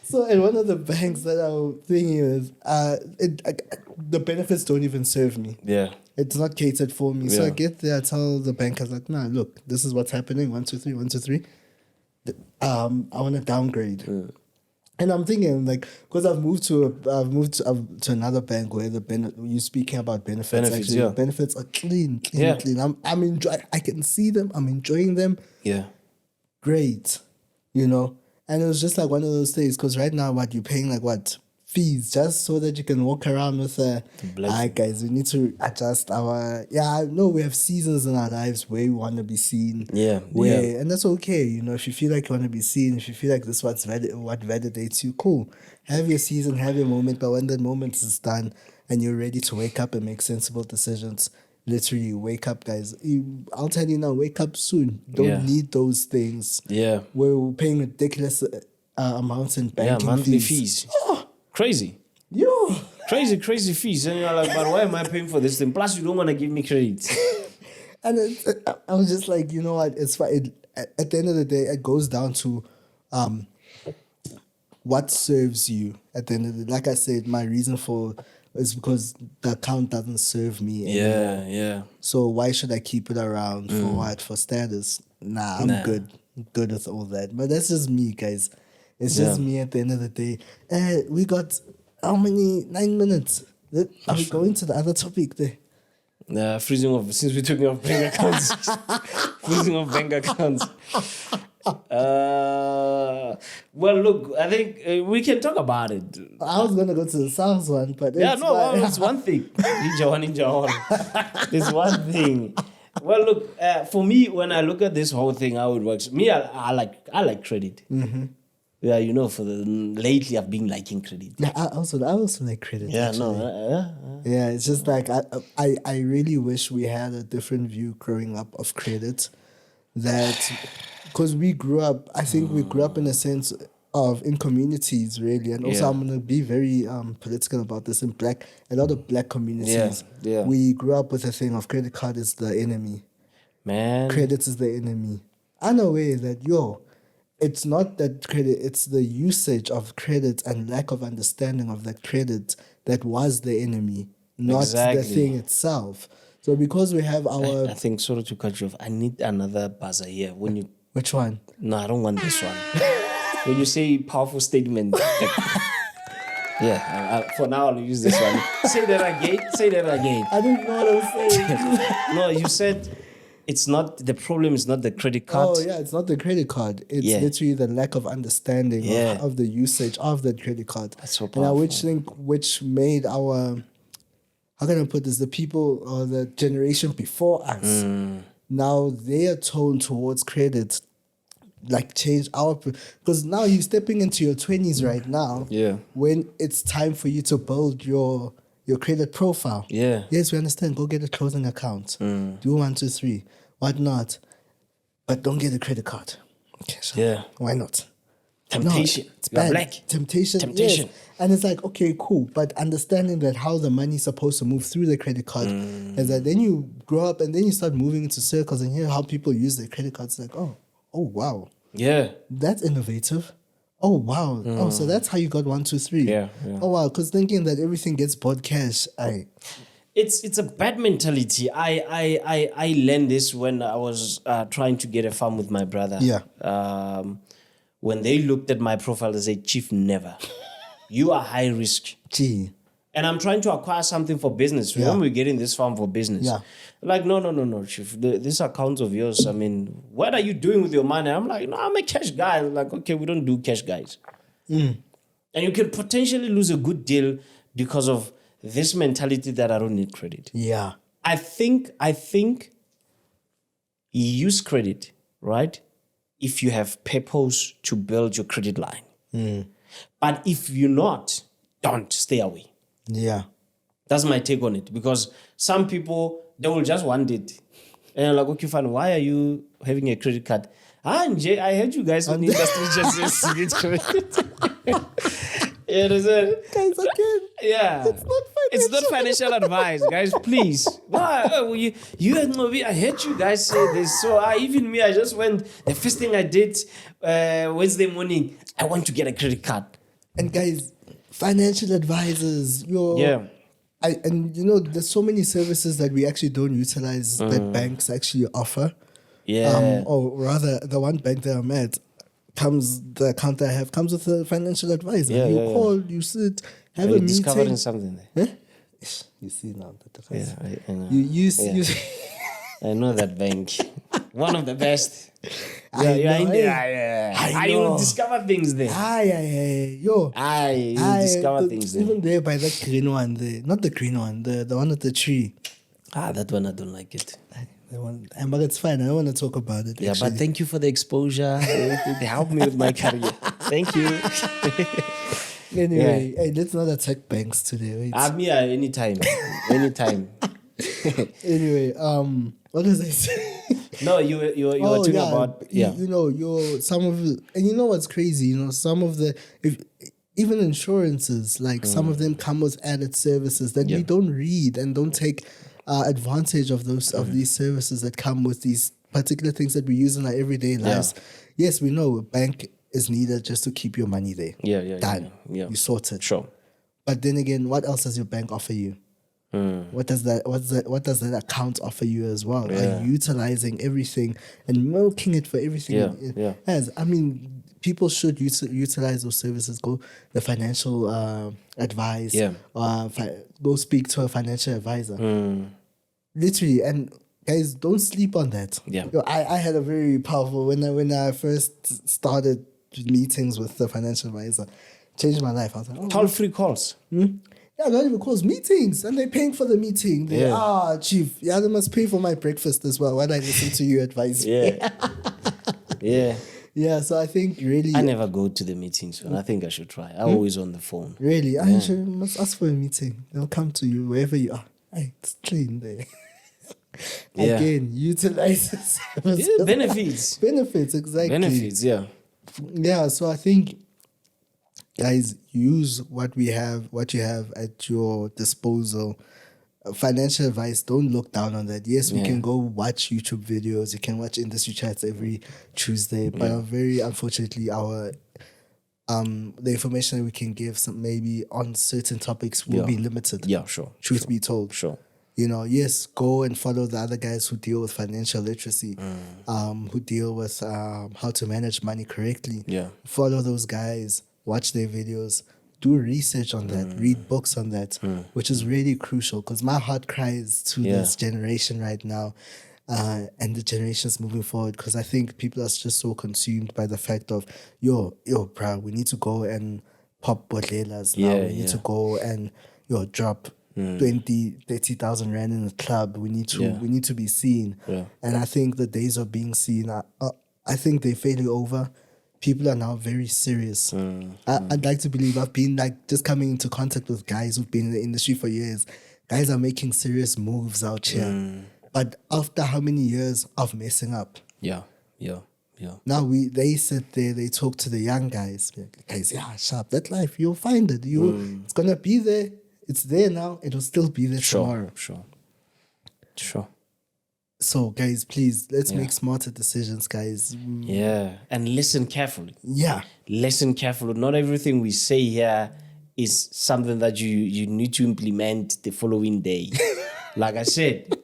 So at one of the banks that I'm thinking is, the benefits don't even serve me. Yeah. It's not catered for me. Yeah. So I get there, I tell the bank, I was like, nah, look, this is what's happening. 1, 2, 3, 1, 2, 3. I want to downgrade. And I'm thinking, like, because I've moved to another bank where you're speaking about benefits. Actually, yeah. Benefits are clean. Yeah. I'm enjoying. I can see them. I'm enjoying them. Yeah. Great, And it was just like one of those things. Because right now, you're paying fees just so that you can walk around with guys, we need to adjust our... Yeah, I know we have seasons in our lives where we want to be seen. Yeah. And that's okay, If you feel like you want to be seen, if you feel like this is what validates you, cool. Have your season, have your moment, but when that moment is done and you're ready to wake up and make sensible decisions, literally wake up, guys. I'll tell you now, wake up soon. Don't need those things. Yeah. We're paying ridiculous amounts in banking monthly fees. Crazy. Crazy fees. And you're like, but why am I paying for this thing? Plus, you don't want to give me credit. And I was just like, you know what? It's fine. At the end of the day, it goes down to what serves you. At the end of the day, like I said, my reason for It's because the account doesn't serve me anymore. Yeah. So why should I keep it around for what? For status? Nah, I'm good. Good with all that. But that's just me, guys. It's just me at the end of the day. We got how many? 9 minutes. Are we going to the other topic there? Freezing of, since we're talking of bank accounts. Freezing of bank accounts. Well, look, I think we can talk about it. I was going to go to the South one, but it's one thing. Ninja one. It's one thing. Well, look, for me, when I look at this whole thing, how it works, me, I like credit. Mm-hmm. Yeah, you know, lately I've been liking credit. Yeah, I also like credit. Yeah, actually. Yeah, it's just like I really wish we had a different view growing up of credit. That because we grew up, I think we grew up in a sense of in communities really, and also I'm gonna be very political about this in a lot of black communities. Yeah. We grew up with a thing of credit card is the enemy. Man, Credit is the enemy. Unaware that it's not that credit, it's the usage of credit and lack of understanding of that credit that was the enemy, not the thing itself. So because we have our... I think, sorry to cut you off, I need another buzzer here. Which one? No, I don't want this one. When you say powerful statement... for now I'll use this one. Say that again. I don't know what I'm saying. No, you said... the problem is not the credit card. Oh, yeah, it's not the credit card. It's literally the lack of understanding of the usage of that credit card. That's so powerful. And which made our, how can I put this, the people or the generation before us, now their tone towards credit, like changed because now you're stepping into your 20s right now. Yeah. When it's time for you to build your credit profile. Yeah. Yes, we understand. Go get a closing account. Do 1, 2, 3. Whatnot. But don't get a credit card. Okay, so why not? Temptation. No, it's bad. Black. Temptation. Yes. And it's like, okay, cool. But understanding that how the money's supposed to move through the credit card is that then you grow up and then you start moving into circles and hear how people use their credit cards. Like, oh wow. Yeah. That's innovative. Oh, wow. Oh, so that's how you got 1, 2, 3. Yeah. Oh, wow. Because thinking that everything gets bought cash, It's a bad mentality. I learned this when I was trying to get a farm with my brother. Yeah. When they looked at my profile, they said, "Chief, never. You are high risk." Gee. And I'm trying to acquire something for business. Remember, we're getting this farm for business. Yeah. Like, no, Chief. This account of yours, I mean, what are you doing with your money? I'm like, no, I'm a cash guy. I'm like, okay, we don't do cash guys. And you can potentially lose a good deal because of this mentality that I don't need credit. Yeah. I think you use credit, right? If you have purpose to build your credit line. But if you're not, don't stay away. Yeah. That's my take on it. Because some people, they will just want it. And you're like, okay, fine, why are you having a credit card? Nje, I heard you guys on the industry just get credit. You understand? Guys, again. Yeah. It's not financial advice, guys, please. No, you and Nqobile, I heard you guys say this. So even me, I just went, the first thing I did Wednesday morning, I want to get a credit card. And guys, financial advisors, and there's so many services that we actually don't utilize that banks actually offer. Yeah. Or rather, the one bank that I'm at, the account that I have comes with a financial advisor. You call, you sit, have a meeting. Discovering something there. You see now the difference. Yeah, I know. You I know that bank. One of the best. I You discover things there. You discover things there. Even there by that green one there. Not the green one, the one with the tree. That one I don't like it. But it's fine. I don't want to talk about it. Yeah, actually. but thank you for the exposure. It helped me with my career. Thank you. Anyway, hey, let's not attack banks today. I'm here anytime. Anyway, what was I saying? No, you were talking about some of the, and you know what's crazy? Some of the even insurances, like some of them come with added services that we don't read and don't take advantage of these services that come with these particular things that we use in our everyday lives. Yes, we know a bank is needed just to keep your money there. Yeah. Done. Yeah. You sort it. Sure. But then again, what else does your bank offer you? What does that account offer you as well? Are you utilizing everything and milking it for everything it has? I mean, people should utilize those services. Go the financial advice. Go speak to a financial advisor. Literally, and guys, don't sleep on that. I had a very powerful when I first started meetings with the financial advisor. Changed my life. I was like, oh, toll-free calls. Yeah, not even calls, meetings, and they're paying for the meeting. Chief, they must pay for my breakfast as well. Why don't I listen to you advise? Yeah, so I think really... I never go to the meetings, and I think I should try. I'm always on the phone. Really? I must ask for a meeting. They'll come to you wherever you are. It's clean there. Again, utilize the benefits. Benefits, exactly. Benefits, Yeah, so I think... Guys, use what you have at your disposal. Financial advice, don't look down on that. Yes, we can go watch YouTube videos. You can watch industry chats every Tuesday. But very unfortunately, our the information that we can give maybe on certain topics will be limited. Truth be told. Yes, go and follow the other guys who deal with financial literacy, who deal with how to manage money correctly. Follow those guys. Watch their videos, do research on that, read books on that, which is really crucial because my heart cries to this generation right now and the generations moving forward because I think people are just so consumed by the fact of, bro, we need to go and pop bottleras now. We need to go and, drop 20, 30,000 rand in the club. We need to be seen. And I think the days of being seen, I think they're fairly over. People are now very serious. I'd like to believe I've been just coming into contact with guys who've been in the industry for years. Guys are making serious moves out here. But after how many years of messing up? Now they sit there, they talk to the young guys. Guys, sharp, that life, you'll find it. It's gonna be there. It's there now. It'll still be there tomorrow. Sure. So, guys, please, let's make smarter decisions, guys. And listen carefully. Listen carefully. Not everything we say here is something that you need to implement the following day. Like I said,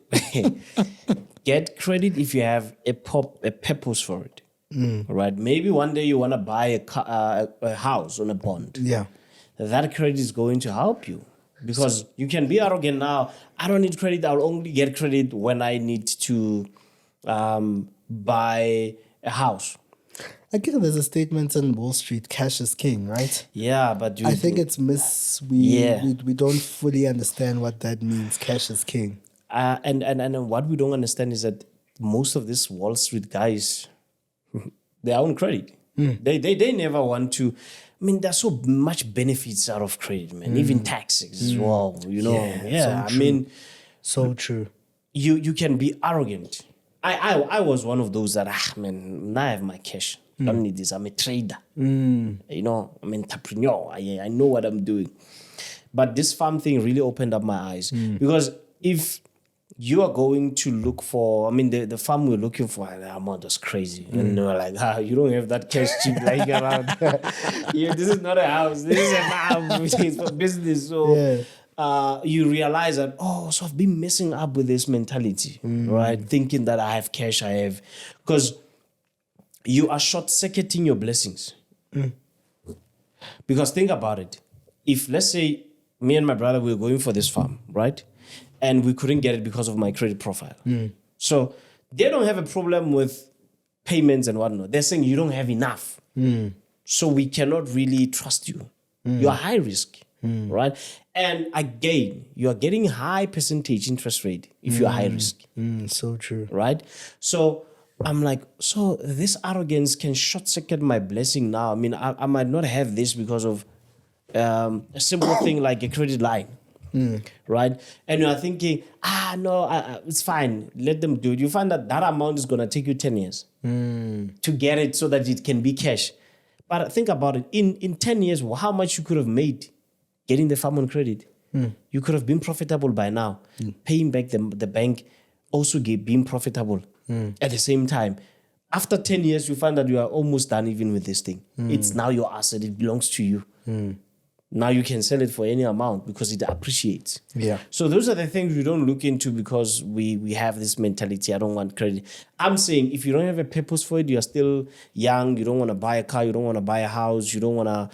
get credit if you have a purpose for it. Right? Maybe one day you want to buy a house on a bond. That credit is going to help you. Because you can be arrogant now. I don't need credit. I'll only get credit when I need to buy a house. I get there's a statement on Wall Street, cash is king, right? Yeah, but I think it's we don't fully understand what that means, cash is king. And what we don't understand is that most of these Wall Street guys, they own credit. They never want to... I mean, there's so much benefits out of credit, man. Even taxes as well, So true. You can be arrogant. I was one of those that, now I have my cash. I don't need this. I'm a trader. I'm an entrepreneur. I know what I'm doing. But this farm thing really opened up my eyes. Because if you are going to look for, the farm we're looking for, the amount was crazy. And they were like, you don't have that cash cheap lying around. This is not a house. This is a farm. It's for business. So you realize that, so I've been messing up with this mentality, right? Thinking that I have cash, because you are short-circuiting your blessings. Because think about it. If, let's say, me and my brother, we were going for this farm, right? And we couldn't get it because of my credit profile. So they don't have a problem with payments and whatnot. They're saying you don't have enough. So we cannot really trust you. You are high risk, right? And again, you are getting high percentage interest rate if you are high risk. So true. Right? So I'm like, so this arrogance can short circuit my blessing now. I might not have this because of a simple thing like a credit line. Right? And you are thinking, it's fine. Let them do it. You find that amount is going to take you 10 years to get it so that it can be cash. But think about it. In 10 years, how much you could have made getting the farm on credit? You could have been profitable by now. Paying back the bank, also being profitable at the same time. After 10 years, you find that you are almost done even with this thing. It's now your asset. It belongs to you. now you can sell it for any amount because it appreciates. Yeah. So those are the things we don't look into because we have this mentality. I don't want credit. I'm saying if you don't have a purpose for it, you're still young. You don't want to buy a car. You don't want to buy a house. You don't want to,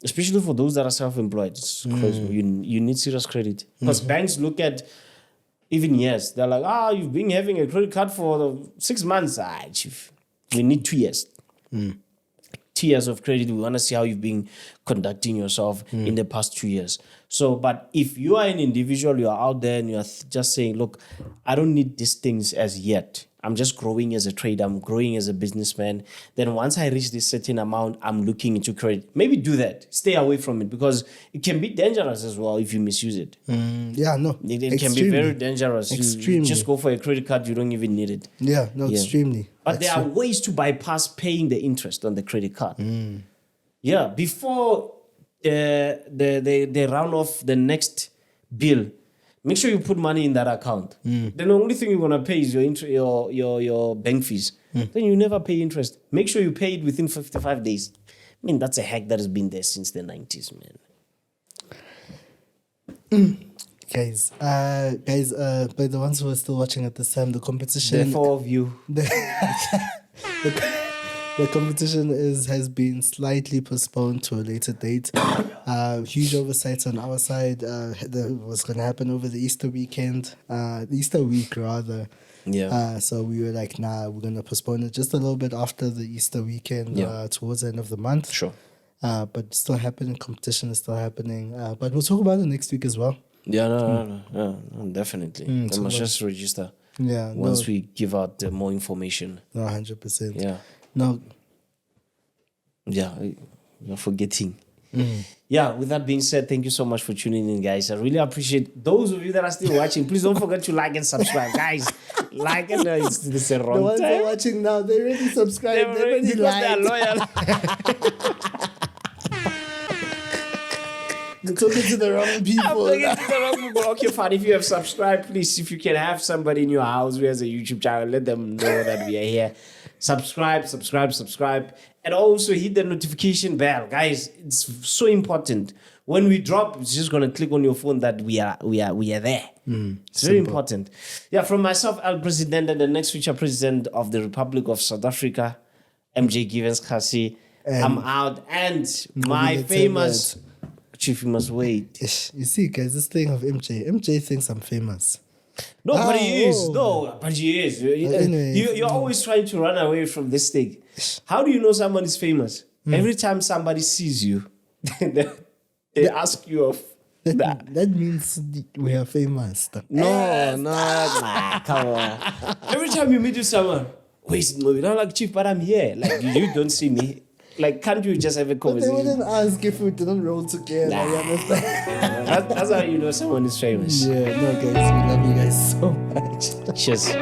especially for those that are self-employed, because you need serious credit. Because banks look at even years. They're like, you've been having a credit card for 6 months. Chief, we need 2 years. 2 years of credit. We want to see how you've been conducting yourself in the past 2 years. So, but if you are an individual, you are out there and you are just saying, look, I don't need these things as yet. I'm just growing as a trader. I'm growing as a businessman. Then once I reach this certain amount, I'm looking into credit. Maybe do that. Stay away from it because it can be dangerous as well if you misuse it. It can be very dangerous. You just go for a credit card. You don't even need it. Extremely. But there are ways to bypass paying the interest on the credit card. Yeah, before they round off the next bill, make sure you put money in that account. Then the only thing you're gonna pay is your bank fees. Then you never pay interest. Make sure you pay it within 55 days. I mean, that's a hack that has been there since the 90s, man. Guys, by the ones who are still watching at this time, the competition. The four of you. The competition has been slightly postponed to a later date. Huge oversights on our side. That was going to happen over the Easter weekend, Easter week rather. Yeah. So we were like, nah, we're going to postpone it just a little bit after the Easter weekend, towards the end of the month. Sure. But it's still happening. Competition is still happening. But we'll talk about it next week as well. Yeah, no, definitely. They must just register. Yeah. Once we give out more information. No, 100%. Yeah. No. Yeah, you're forgetting. Yeah, with that being said, thank you so much for tuning in, guys. I really appreciate those of you that are still watching. Please don't forget to like and subscribe, guys. Like and it's the wrong the ones time. that are watching now, they already subscribed. They already They're loyal. You're talking to the wrong people. I'm talking to the wrong people. Okay, fine. If you have subscribed, please, if you can have somebody in your house who has a YouTube channel, let them know that we are here. Subscribe, and also hit the notification bell, guys. It's so important. When we drop, it's just gonna click on your phone that we are there. It's very important. Yeah, from myself, El President, and the next future president of the Republic of South Africa, MJ Givens Kgasi. I'm out, and my famous Chief, you must wait. You see, guys, this thing of MJ thinks I'm famous. No, but he is. No, but he is. Anyway, you're always trying to run away from this thing. How do you know someone is famous? Every time somebody sees you, they ask you of that. That means we are famous. No, come on. Every time you meet with someone, wait, no, you don't like Chief, but I'm here. Like, you don't see me. Like, can't you just have a conversation? But they wouldn't ask if we didn't roll together. You understand? That's how you know someone is famous. Yeah, no, guys, we love you guys so much. Cheers.